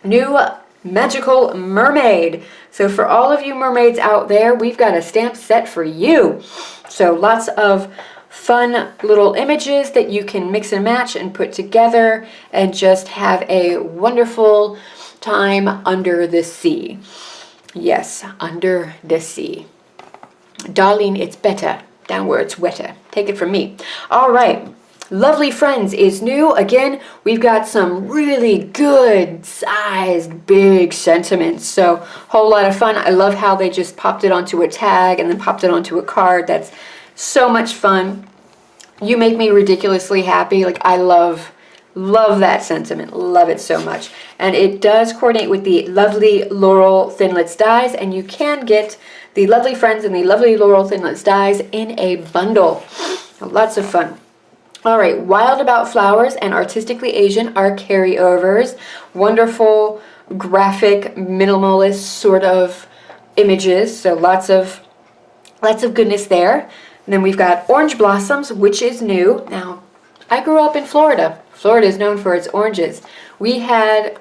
New Magical Mermaid. So for all of you mermaids out there, we've got a stamp set for you. So lots of fun little images that you can mix and match and put together and just have a wonderful time under the sea. Yes, under the sea. Darling, it's better down where it's wetter. Take it from me. All right. Lovely Friends is new. Again, we've got some really good sized big sentiments. So whole lot of fun. I love how they just popped it onto a tag and then popped it onto a card. That's So much fun. You make me ridiculously happy. Like, I love that sentiment. Love it so much. And it does coordinate with the Lovely Laurel Thinlits dies, and you can get the Lovely Friends and the Lovely Laurel Thinlits dies in a bundle. Lots of fun. All right, Wild About Flowers and Artistically Asian are carryovers. Wonderful, graphic, minimalist sort of images. So lots of goodness there. And then we've got Orange Blossoms, which is new. Now, I grew up in Florida. Florida is known for its oranges. We had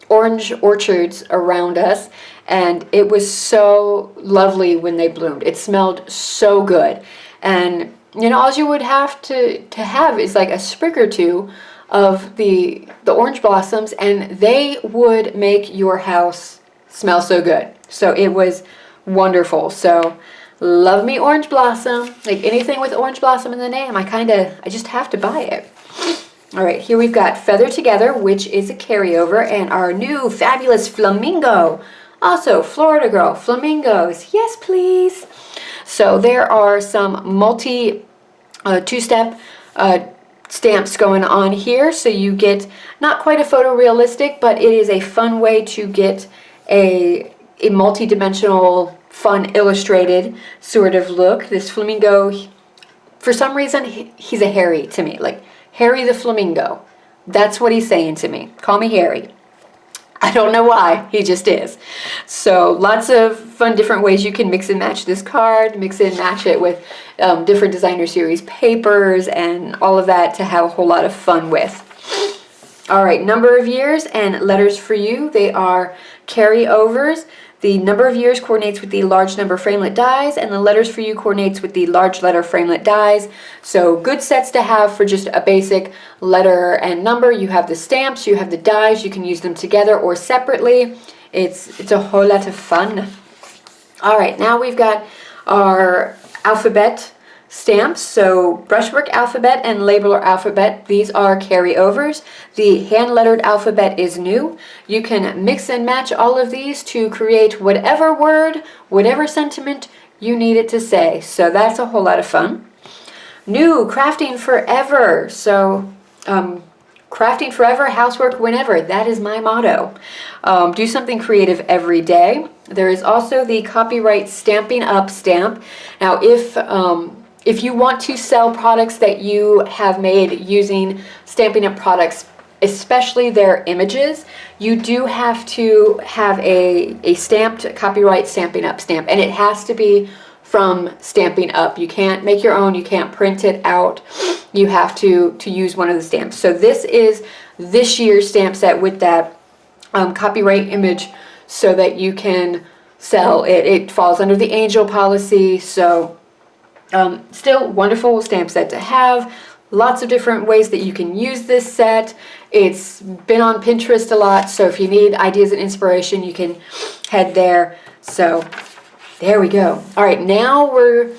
orange orchards around us, and it was so lovely when they bloomed. It smelled so good. And you know, all you would have to have is like a sprig or two of the orange blossoms, and they would make your house smell so good. So it was wonderful. So love me orange blossom. Like anything with orange blossom in the name, I just have to buy it. All right, here we've got Feather Together, which is a carryover, and our new fabulous flamingo. Also, Florida girl, flamingos. Yes, please. So there are some multi two-step stamps going on here. So you get not quite a photorealistic, but it is a fun way to get a multi-dimensional, fun, illustrated sort of look. This flamingo, for some reason, he's a Harry to me. Like, Harry the Flamingo. That's what he's saying to me. Call me Harry. I don't know why, he just is. So lots of fun different ways you can mix and match this card, mix and match it with different designer series papers and all of that to have a whole lot of fun with. All right, number of years and letters for you. They are carryovers. The number of years coordinates with the large number framelit dies, and the letters for you coordinates with the large letter framelit dies. So good sets to have for just a basic letter and number. You have the stamps, you have the dies, you can use them together or separately. It's a whole lot of fun. All right, now we've got our alphabet stamps. So brushwork alphabet and labeler alphabet, these are carryovers. The hand-lettered alphabet is new. You can mix and match all of these to create whatever word, whatever sentiment you need it to say. So that's a whole lot of fun. New, crafting forever. So crafting forever, housework whenever. That is my motto. Do something creative every day. There is also the copyright Stampin' Up stamp. Now, if you want to sell products that you have made using Stampin' Up products, especially their images, you do have to have a stamped copyright Stampin' Up stamp, and it has to be from Stampin' Up. You can't make your own, you can't print it out. You have to use one of the stamps. So this is this year's stamp set with that copyright image so that you can sell it. It falls under the angel policy, so still wonderful stamp set to have. Lots of different ways that you can use this set. It's been on Pinterest a lot, so if you need ideas and inspiration, you can head there. So there we go. All right, now we're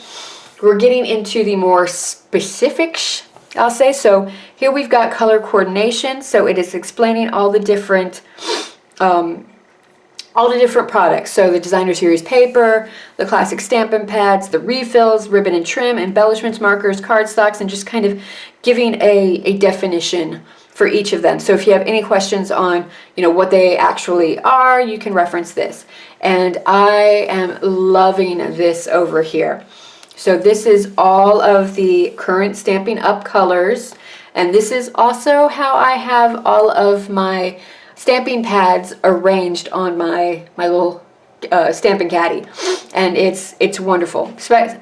getting into the more specifics, I'll say. So here we've got color coordination. So it is explaining all the different products. So the designer series paper, the classic Stampin' pads, the refills, ribbon and trim, embellishments, markers, cardstocks, and just kind of giving a definition for each of them. So if you have any questions on, what they actually are, you can reference this. And I am loving this over here. So this is all of the current Stampin' Up colors. And this is also how I have all of my stamping pads arranged on my little Stampin' caddy, and it's wonderful,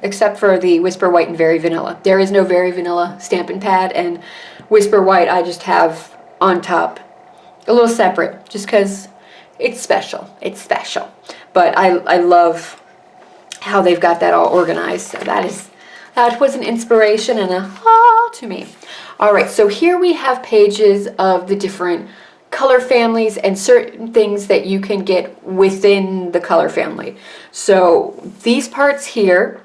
except for the Whisper White and Very Vanilla. There is no Very Vanilla Stampin' pad, and Whisper White I just have on top, a little separate, just because it's special. It's special, but I love how they've got that all organized. So that was an inspiration and a to me. All right, so here we have pages of the different color families and certain things that you can get within the color family. So these parts here,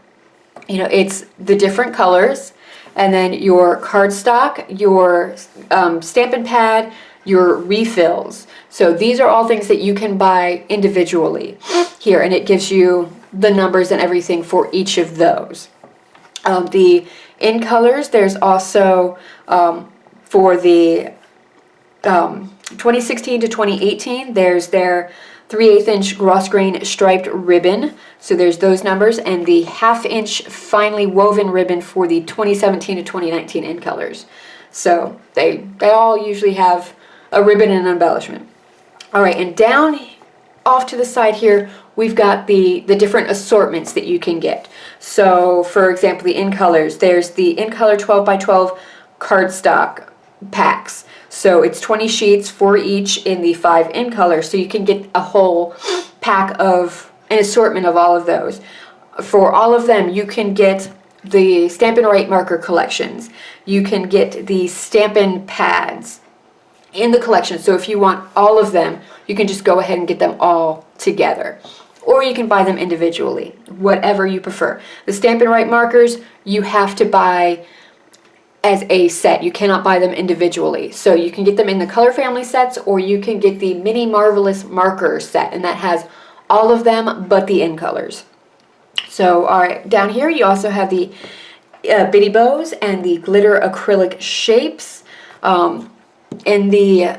it's the different colors, and then your cardstock, your Stampin' pad, your refills. So these are all things that you can buy individually here, and it gives you the numbers and everything for each of those. The in colors, there's also for the 2016 to 2018, there's their 3/8 inch gloss grain striped ribbon. So there's those numbers, and the 1/2 inch finely woven ribbon for the 2017 to 2019 in colors. So they all usually have a ribbon and an embellishment. All right, and down off to the side here, we've got the different assortments that you can get. So for example, the in colors, there's the in color 12 by 12 cardstock packs. So it's 20 sheets for each in the 5 in color. So you can get a whole pack of an assortment of all of those. For all of them, you can get the Stampin' Right marker collections. You can get the Stampin' pads in the collection. So if you want all of them, you can just go ahead and get them all together. Or you can buy them individually, whatever you prefer. The Stampin' Right markers, you have to buy as a set. You cannot buy them individually. So you can get them in the color family sets, or you can get the Mini Marvelous marker set, and that has all of them but the in colors. So all right, down here you also have the bitty bows and the glitter acrylic shapes. In the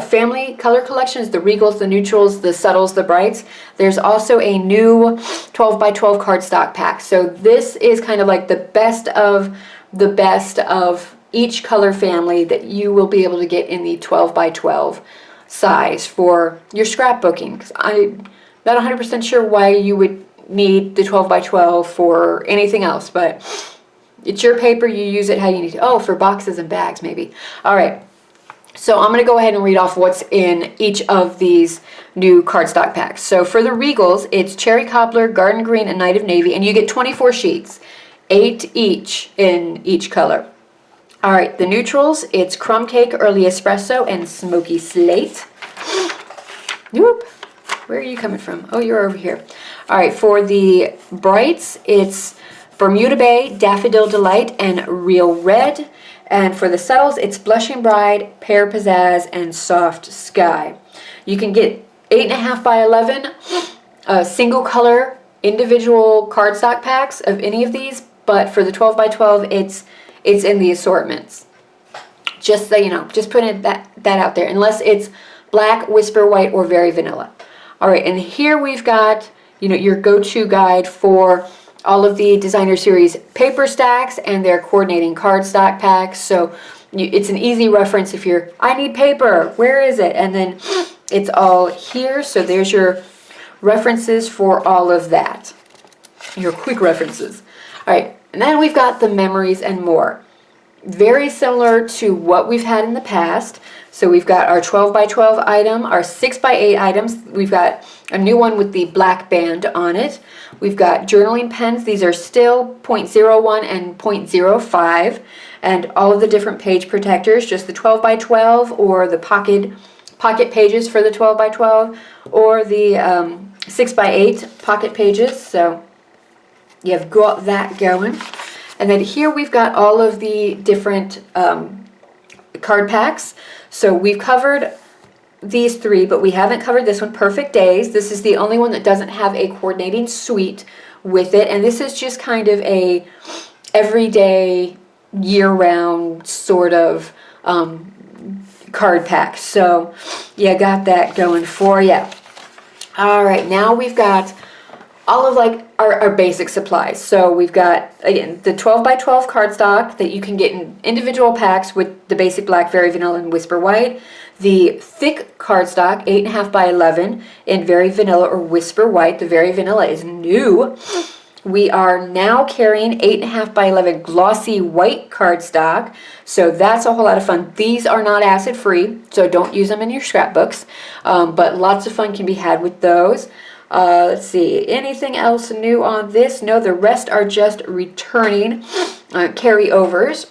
family color collections, the regals, the neutrals, the subtles, the brights, there's also a new 12 by 12 cardstock pack. So this is kind of like the best of each color family that you will be able to get in the 12 by 12 size for your scrapbooking. 'Cause I'm not 100% sure why you would need the 12 by 12 for anything else, but it's your paper, you use it how you need to. Oh, for boxes and bags maybe. All right. So I'm going to go ahead and read off what's in each of these new cardstock packs. So for the regals, it's Cherry Cobbler, Garden Green, and Night of Navy, and you get 24 sheets, 8 each in each color. All right, the neutrals, it's Crumb Cake, Early Espresso, and Smoky Slate. Whoop. Where are you coming from? Oh, you're over here. All right, for the brights, it's Bermuda Bay, Daffodil Delight, and Real Red. And for the subtles, it's Blushing Bride, Pear Pizzazz, and Soft Sky. You can get 8.5 by 11 single color individual cardstock packs of any of these, but for the 12 by 12, it's in the assortments. Just so you know, just putting that out there, unless it's black, whisper white, or very vanilla. All right, and here we've got, you know, your go-to guide for all of the Designer Series paper stacks and their coordinating cardstock packs. So it's an easy reference if you're, I need paper, where is it? And then it's all here. So there's your references for all of that, your quick references. All right, and then we've got the memories and more. Very similar to what we've had in the past. So we've got our 12 by 12 item, our 6 by 8 items. We've got a new one with the black band on it. We've got journaling pens. These are still 0.01 and 0.05. And all of the different page protectors, just the 12 by 12 or the pocket pages for the 12 by 12 or the 6 by 8 pocket pages. So you've got that going. And then here we've got all of the different card packs. So we've covered these 3, but we haven't covered this one, Perfect Days. This is the only one that doesn't have a coordinating suite with it. And this is just kind of a everyday, year-round sort of card pack. So you got that going for you. All right, now we've got all of like our basic supplies. So we've got, again, the 12 by 12 cardstock that you can get in individual packs with the basic black, very vanilla, and whisper white. The thick cardstock, 8.5 by 11 in very vanilla or whisper white. The very vanilla is new. We are now carrying 8.5 by 11 glossy white cardstock. So that's a whole lot of fun. These are not acid free, so don't use them in your scrapbooks. But lots of fun can be had with those. Let's see, anything else new on this? No, the rest are just returning carryovers.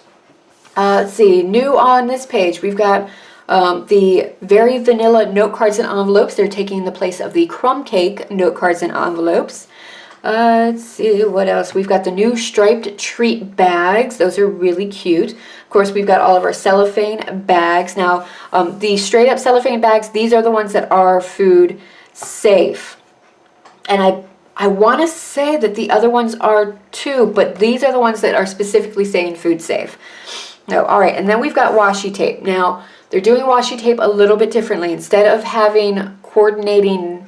Let's see, new on this page, we've got the very vanilla note cards and envelopes. They're taking the place of the crumb cake note cards and envelopes. Let's see, what else? We've got the new striped treat bags. Those are really cute. Of course, we've got all of our cellophane bags. Now, the straight up cellophane bags, these are the ones that are food safe. And I want to say that the other ones are too, but these are the ones that are specifically saying food safe. No, all right, and then we've got washi tape. Now, they're doing washi tape a little bit differently. Instead of having coordinating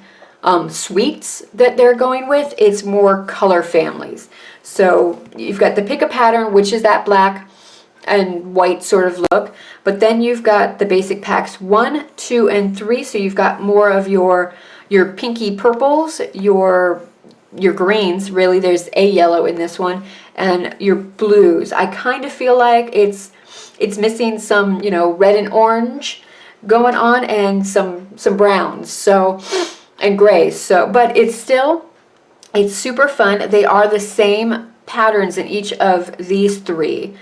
sweets that they're going with, it's more color families. So you've got the pick a pattern, which is that black and white sort of look, but then you've got the basic packs 1, 2, and 3. So you've got more of your pinky purples, your greens, really, there's a yellow in this one, and your blues. I kind of feel like it's missing some, you know, red and orange going on, and some browns, so, and grays. So, but it's super fun. They are the same patterns in each of these 3,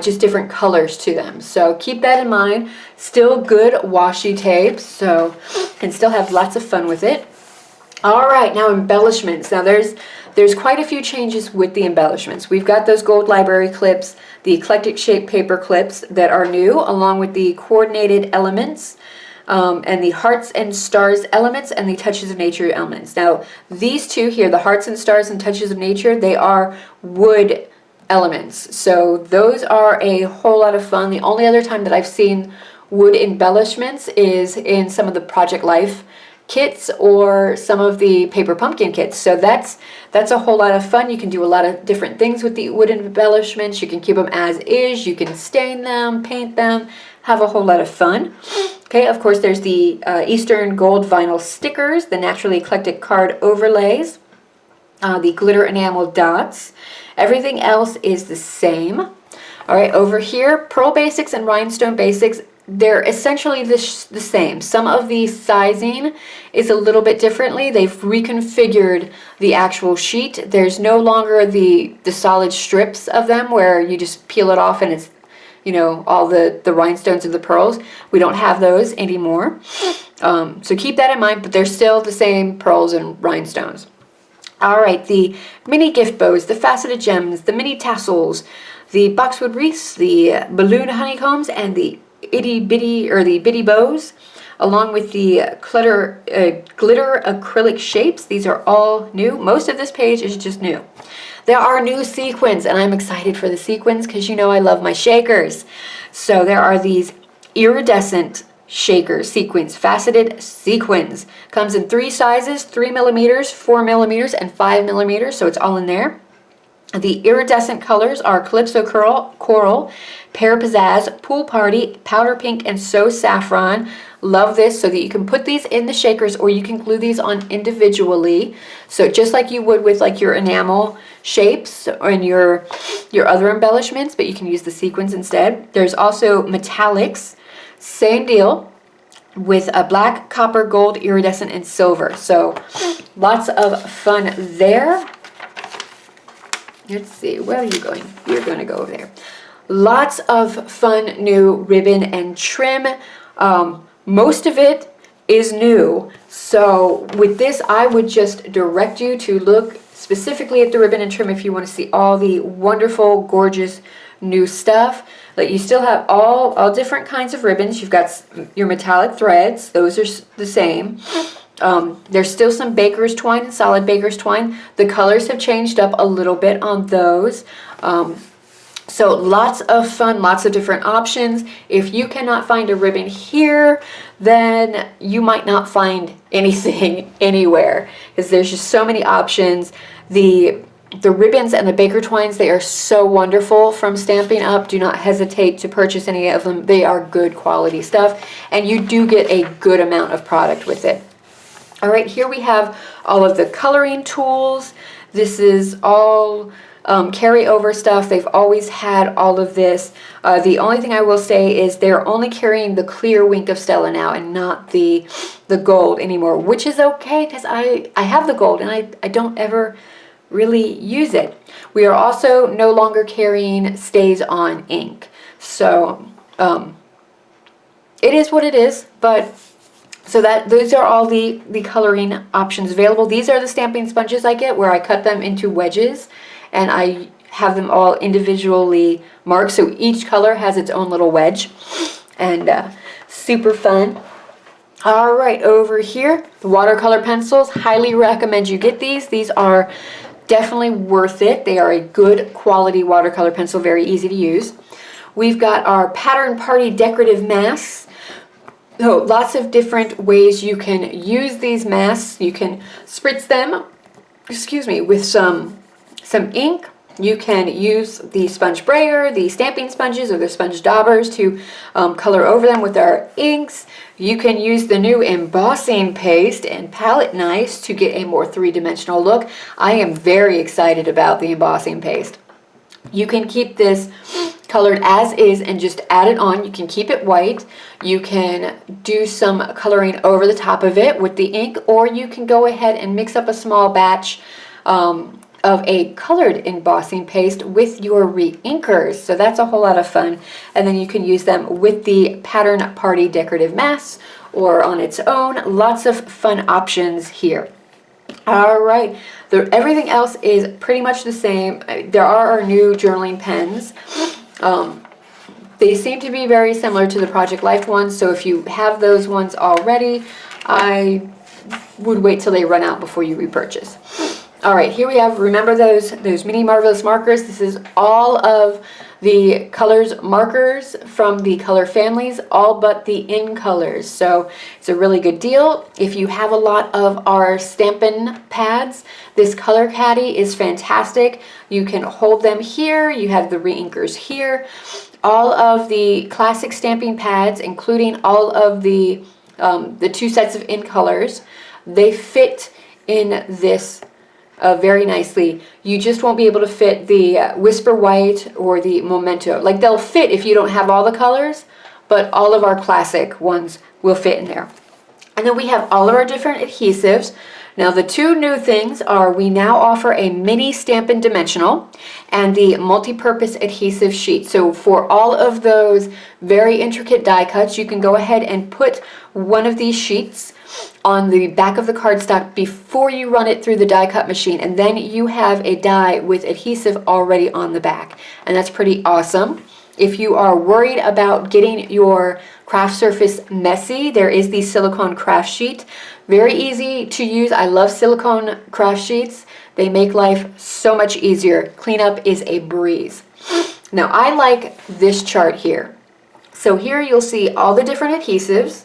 just different colors to them. So keep that in mind. Still good washi tape, so can still have lots of fun with it. All right, now embellishments. Now there's quite a few changes with the embellishments. We've got those gold library clips, the eclectic shape paper clips that are new, along with the coordinated elements, and the hearts and stars elements, and the touches of nature elements. Now these 2 here, the hearts and stars and touches of nature, they are wood elements. So those are a whole lot of fun. The only other time that I've seen wood embellishments is in some of the Project Life kits or some of the paper pumpkin kits. So that's a whole lot of fun. You can do a lot of different things with the wooden embellishments. You can keep them as is, you can stain them, paint them, have a whole lot of fun. Okay, of course there's the Eastern gold vinyl stickers, the naturally eclectic card overlays, the glitter enamel dots. Everything else is the same. All right, over here, pearl basics and rhinestone basics, they're essentially the same. Some of the sizing is a little bit differently. They've reconfigured the actual sheet. There's no longer the solid strips of them where you just peel it off and it's, you know, all the rhinestones and the pearls. We don't have those anymore. So keep that in mind, but they're still the same pearls and rhinestones. All right, the mini gift bows, the faceted gems, the mini tassels, the boxwood wreaths, the balloon honeycombs, and the itty bitty, or the bitty bows, along with the glitter acrylic shapes. These are all new. Most of this page is just new. There are new sequins, and I'm excited for the sequins because you know I love my shakers. So there are these iridescent shakers, sequins, faceted sequins. Comes in 3 sizes, 3 millimeters, 4 millimeters, and 5 millimeters, so it's all in there. The iridescent colors are Calypso Coral, Pear Pizzazz, Pool Party, Powder Pink, and So Saffron. Love this, so that you can put these in the shakers or you can glue these on individually. So just like you would with like your enamel shapes and your other embellishments, but you can use the sequins instead. There's also metallics, same deal, with a black, copper, gold, iridescent, and silver. So lots of fun there. Let's see, where are you going? You're going to go over there. Lots of fun new ribbon and trim. Most of it is new. So with this, I would just direct you to look specifically at the ribbon and trim if you want to see all the wonderful, gorgeous new stuff. But you still have all different kinds of ribbons. You've got your metallic threads. Those are the same. There's still some baker's twine and solid baker's twine. The colors have changed up a little bit on those. So lots of fun, lots of different options. If you cannot find a ribbon here, then you might not find anything anywhere, because there's just so many options. The ribbons and the baker twines, they are so wonderful from Stampin' Up. Do not hesitate to purchase any of them. They are good quality stuff, and you do get a good amount of product with it. All right, here we have all of the coloring tools. This is all carryover stuff. They've always had all of this. The only thing I will say is they're only carrying the clear Wink of Stella now and not the gold anymore, which is okay because I have the gold and I don't ever really use it. We are also no longer carrying stays on ink. So it is what it is, but so those are all the coloring options available. These are the stamping sponges I get, where I cut them into wedges and I have them all individually marked, so each color has its own little wedge, and super fun. All right, over here, the watercolor pencils. Highly recommend you get these. These are definitely worth it. They are a good quality watercolor pencil, very easy to use. We've got our Pattern Party decorative masks. So lots of different ways you can use these masks. You can spritz them, excuse me, with some ink. You can use the sponge brayer, the stamping sponges, or the sponge daubers to color over them with our inks. You can use the new embossing paste and palette knives to get a more three-dimensional look. I am very excited about the embossing paste. You can keep this colored as is and just add it on. You can keep it white. You can do some coloring over the top of it with the ink, or you can go ahead and mix up a small batch of a colored embossing paste with your re-inkers. So that's a whole lot of fun. And then you can use them with the Pattern Party decorative masks or on its own. Lots of fun options here. All right, everything else is pretty much the same. There are our new journaling pens. They seem to be very similar to the Project Life ones, so if you have those ones already, I would wait till they run out before you repurchase. All right, here we have, remember those mini Marvelous markers? This is all of the colors markers from the color families, all but the in colors. So it's a really good deal. If you have a lot of our Stampin pads, this color caddy is fantastic. You can hold them here. You have the re-inkers here. All of the classic stamping pads, including all of the 2 sets of in colors, they fit in this very nicely. You just won't be able to fit the Whisper White or the Memento. Like, they'll fit if you don't have all the colors, but all of our classic ones will fit in there. And then we have all of our different adhesives. Now, the 2 new things are we now offer a mini Stampin' Dimensional and the multi-purpose adhesive sheet. So for all of those very intricate die cuts, you can go ahead and put one of these sheets on the back of the cardstock before you run it through the die cut machine, and then you have a die with adhesive already on the back, and that's pretty awesome. If you are worried about getting your craft surface messy, there is the silicone craft sheet. Very easy to use. I love silicone craft sheets. They make life so much easier. Cleanup is a breeze. Now, I like this chart here. So here you'll see all the different adhesives,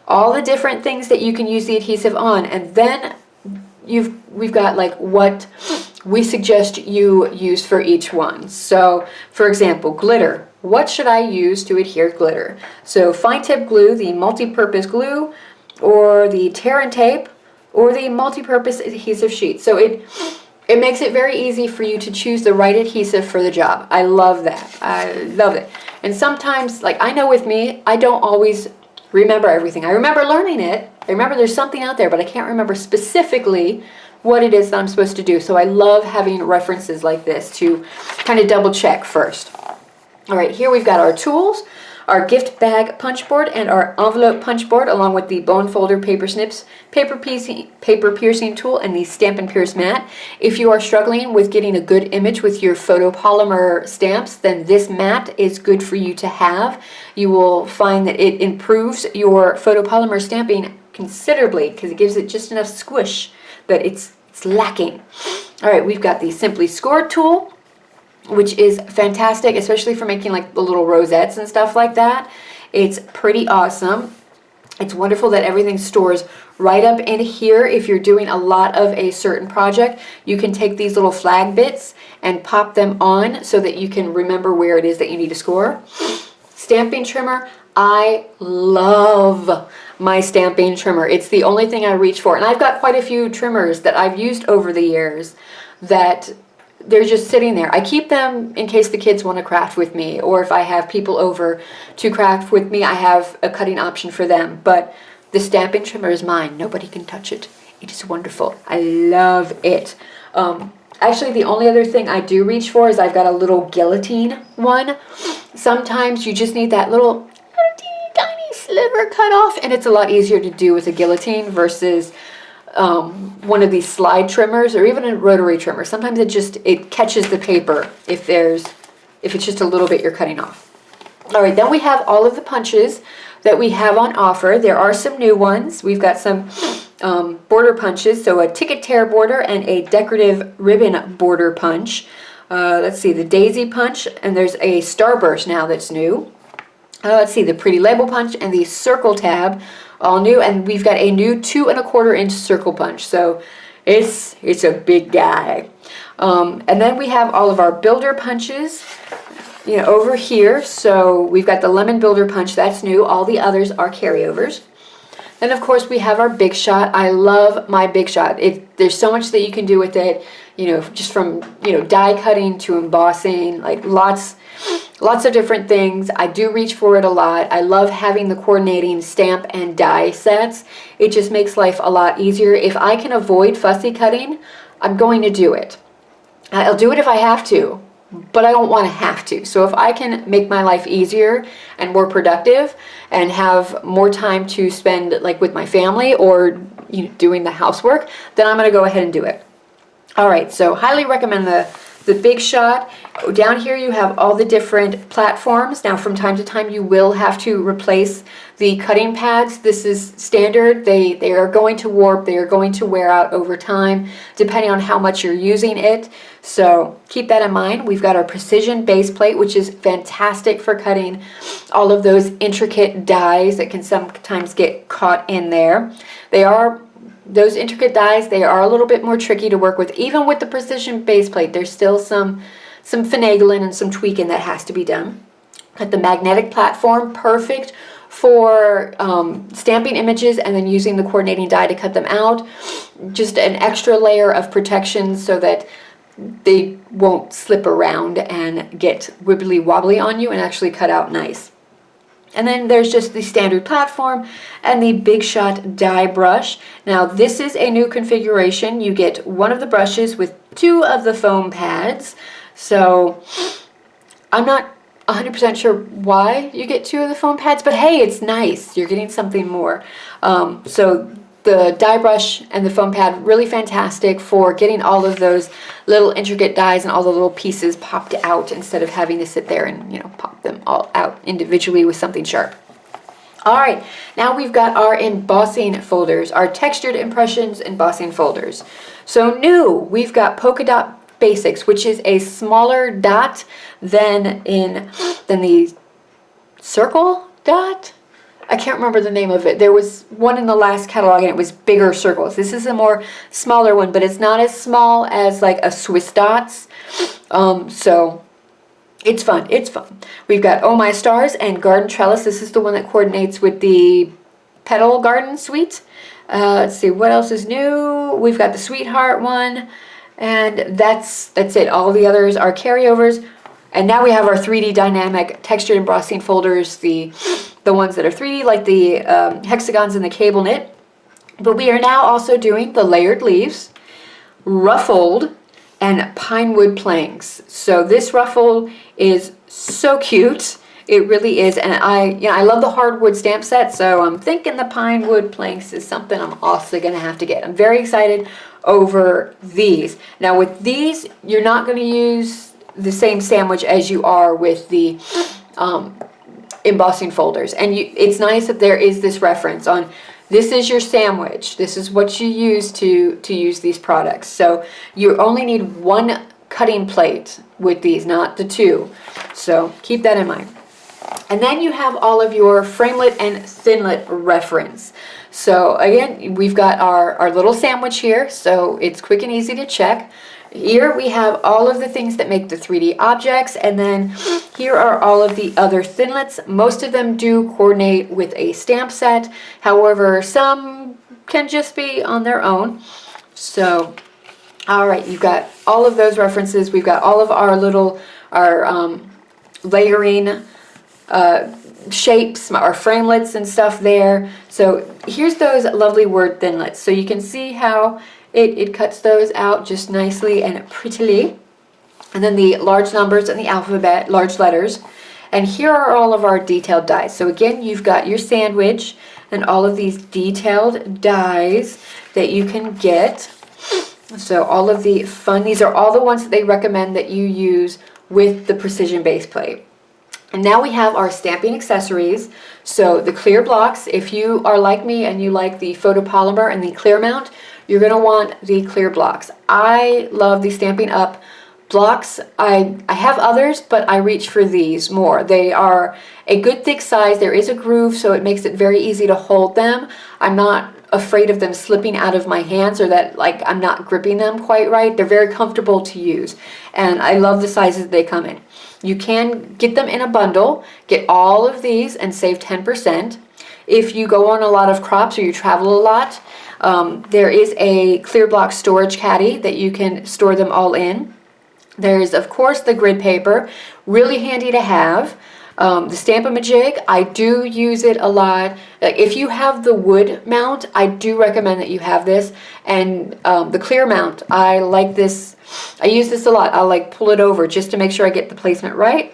all the different things that you can use the adhesive on, and then we've got like what we suggest you use for each one. So for example, glitter. What should I use to adhere glitter? So fine tip glue, the multi-purpose glue, or the tear and tape, or the multi-purpose adhesive sheet. So it makes it very easy for you to choose the right adhesive for the job. I love that. I love it. And sometimes, like, I know with me, I don't always remember everything. I remember learning it. I remember there's something out there, but I can't remember specifically what it is that I'm supposed to do. So I love having references like this to kind of double check first. All right, here we've got our tools, our gift bag punch board, and our envelope punch board, along with the bone folder paper snips, paper piercing tool, and the Stampin' Pierce mat. If you are struggling with getting a good image with your photopolymer stamps, then this mat is good for you to have. You will find that it improves your photopolymer stamping considerably because it gives it just enough squish, but it's lacking. All right, we've got the Simply Scored tool, which is fantastic, especially for making like the little rosettes and stuff like that. It's pretty awesome. It's wonderful that everything stores right up in here. If you're doing a lot of a certain project, you can take these little flag bits and pop them on so that you can remember where it is that you need to score. Stamping trimmer. I love my stamping trimmer. It's the only thing I reach for. And I've got quite a few trimmers that I've used over the years that they're just sitting there. I keep them in case the kids want to craft with me, or if I have people over to craft with me, I have a cutting option for them. But the stamping trimmer is mine. Nobody can touch it. It is wonderful. I love it. Actually, the only other thing I do reach for is I've got a little guillotine one. Sometimes you just need that little tiny sliver cut off, and it's a lot easier to do with a guillotine versus one of these slide trimmers or even a rotary trimmer. Sometimes it catches the paper if it's just a little bit you're cutting off. All right, then we have all of the punches that we have on offer. There are some new ones. We've got some border punches, so a ticket tear border and a decorative ribbon border punch. Let's see, the daisy punch, and there's a starburst now that's new. Let's see, the pretty label punch and the circle tab, all new, and we've got a new 2 1/4 inch circle punch, so it's a big guy. And then we have all of our builder punches, you know, over here. So we've got the lemon builder punch, that's new. All the others are carryovers. Then of course we have our Big Shot. I love my Big Shot. There's so much that you can do with it, you know, just from, you know, die cutting to embossing, like lots of different things. I do reach for it a lot. I love having the coordinating stamp and die sets. It just makes life a lot easier. If I can avoid fussy cutting, I'm going to do it. I'll do it if I have to, but I don't want to have to. So if I can make my life easier and more productive and have more time to spend like with my family or, you know, doing the housework, then I'm going to go ahead and do it. All right, so highly recommend the Big Shot. Down here you have all the different platforms. Now from time to time you will have to replace the cutting pads. This is standard. They are going to warp, they are going to wear out over time depending on how much you're using it. So keep that in mind. We've got our precision base plate, which is fantastic for cutting all of those intricate dies that can sometimes get caught in there. Those intricate dies, they are a little bit more tricky to work with. Even with the precision base plate, there's still some finagling and some tweaking that has to be done. Got the magnetic platform, perfect for stamping images and then using the coordinating die to cut them out. Just an extra layer of protection so that they won't slip around and get wibbly wobbly on you and actually cut out nice. And then there's just the standard platform and the Big Shot die brush. Now this is a new configuration. You get one of the brushes with 2 of the foam pads. So I'm not 100% sure why you get 2 of the foam pads, but hey, it's nice. You're getting something more. So the die brush and the foam pad, really fantastic for getting all of those little intricate dies and all the little pieces popped out instead of having to sit there and, you know, pop them all out individually with something sharp. All right, now we've got our embossing folders, our textured impressions embossing folders. So new, we've got Polka Dot Basics, which is a smaller dot than the circle dot. I can't remember the name of it. There was one in the last catalog and it was bigger circles. This is a more smaller one, but it's not as small as like a Swiss Dots. So it's fun. It's fun. We've got Oh My Stars and Garden Trellis. This is the one that coordinates with the Petal Garden Suite. Let's see, what else is new? We've got the Sweetheart one, and that's it. All the others are carryovers. And now we have our 3D dynamic textured embossing folders, the ones that are 3D, like the hexagons and the cable knit. But we are now also doing the layered leaves, ruffled, and pine wood planks. So this ruffle is so cute. It really is. And I love the hardwood stamp set, so I'm thinking the pine wood planks is something I'm also going to have to get. I'm very excited over these. Now with these, you're not going to use the same sandwich as you are with the embossing folders, and it's nice that there is this reference on this is your sandwich, this is what you use to use these products. So you only need 1 cutting plate with these, not the 2, so keep that in mind. And then you have all of your framelit and thinlit reference. So again, we've got our little sandwich here, so it's quick and easy to check. Here we have all of the things that make the 3D objects, and then here are all of the other thinlits. Most of them do coordinate with a stamp set. However, some can just be on their own. So, all right, you've got all of those references. We've got all of our layering shapes, our framelits and stuff there. So here's those lovely word thinlits. So you can see how it cuts those out just nicely and prettily. And then the large numbers and the alphabet, large letters. And here are all of our detailed dies. So again, you've got your sandwich and all of these detailed dies that you can get. So all of the fun, these are all the ones that they recommend that you use with the precision base plate. And now we have our stamping accessories. So the clear blocks, if you are like me and you like the photopolymer and the clear mount, you're going to want the clear blocks. I love the Stampin' Up! Blocks. I have others, but I reach for these more. They are a good thick size. There is a groove, so it makes it very easy to hold them. I'm not afraid of them slipping out of my hands, or that like I'm not gripping them quite right. They're very comfortable to use, and I love the sizes they come in. You can get them in a bundle, get all of these and save 10%. If you go on a lot of crops or you travel a lot, there is a clear block storage caddy that you can store them all in. There's, of course, the grid paper, really handy to have. The Stamp-A-Majig, I do use it a lot. If you have the wood mount, I do recommend that you have this. And the clear mount, I like this. I use this a lot. I'll like pull it over just to make sure I get the placement right.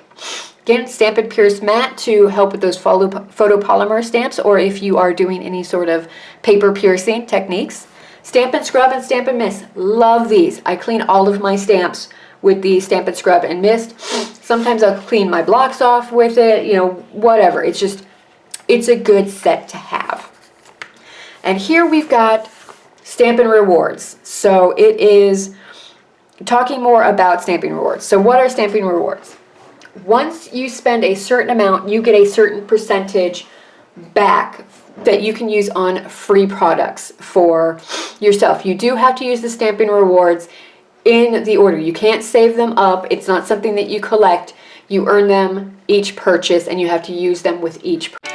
Again, Stampin' Pierce Matte to help with those photopolymer stamps, or if you are doing any sort of paper piercing techniques. Stampin' Scrub and Stampin' Mist, love these. I clean all of my stamps with the Stampin' Scrub and Mist. Sometimes I'll clean my blocks off with it, you know, whatever. It's just, it's a good set to have. And here we've got Stampin' Rewards. So it is talking more about Stampin' Rewards. So what are Stampin' Rewards? Once you spend a certain amount, you get a certain percentage back that you can use on free products for yourself. You do have to use the Stampin' Rewards in the order. You can't save them up. It's not something that you collect. You earn them each purchase, and you have to use them with each purchase.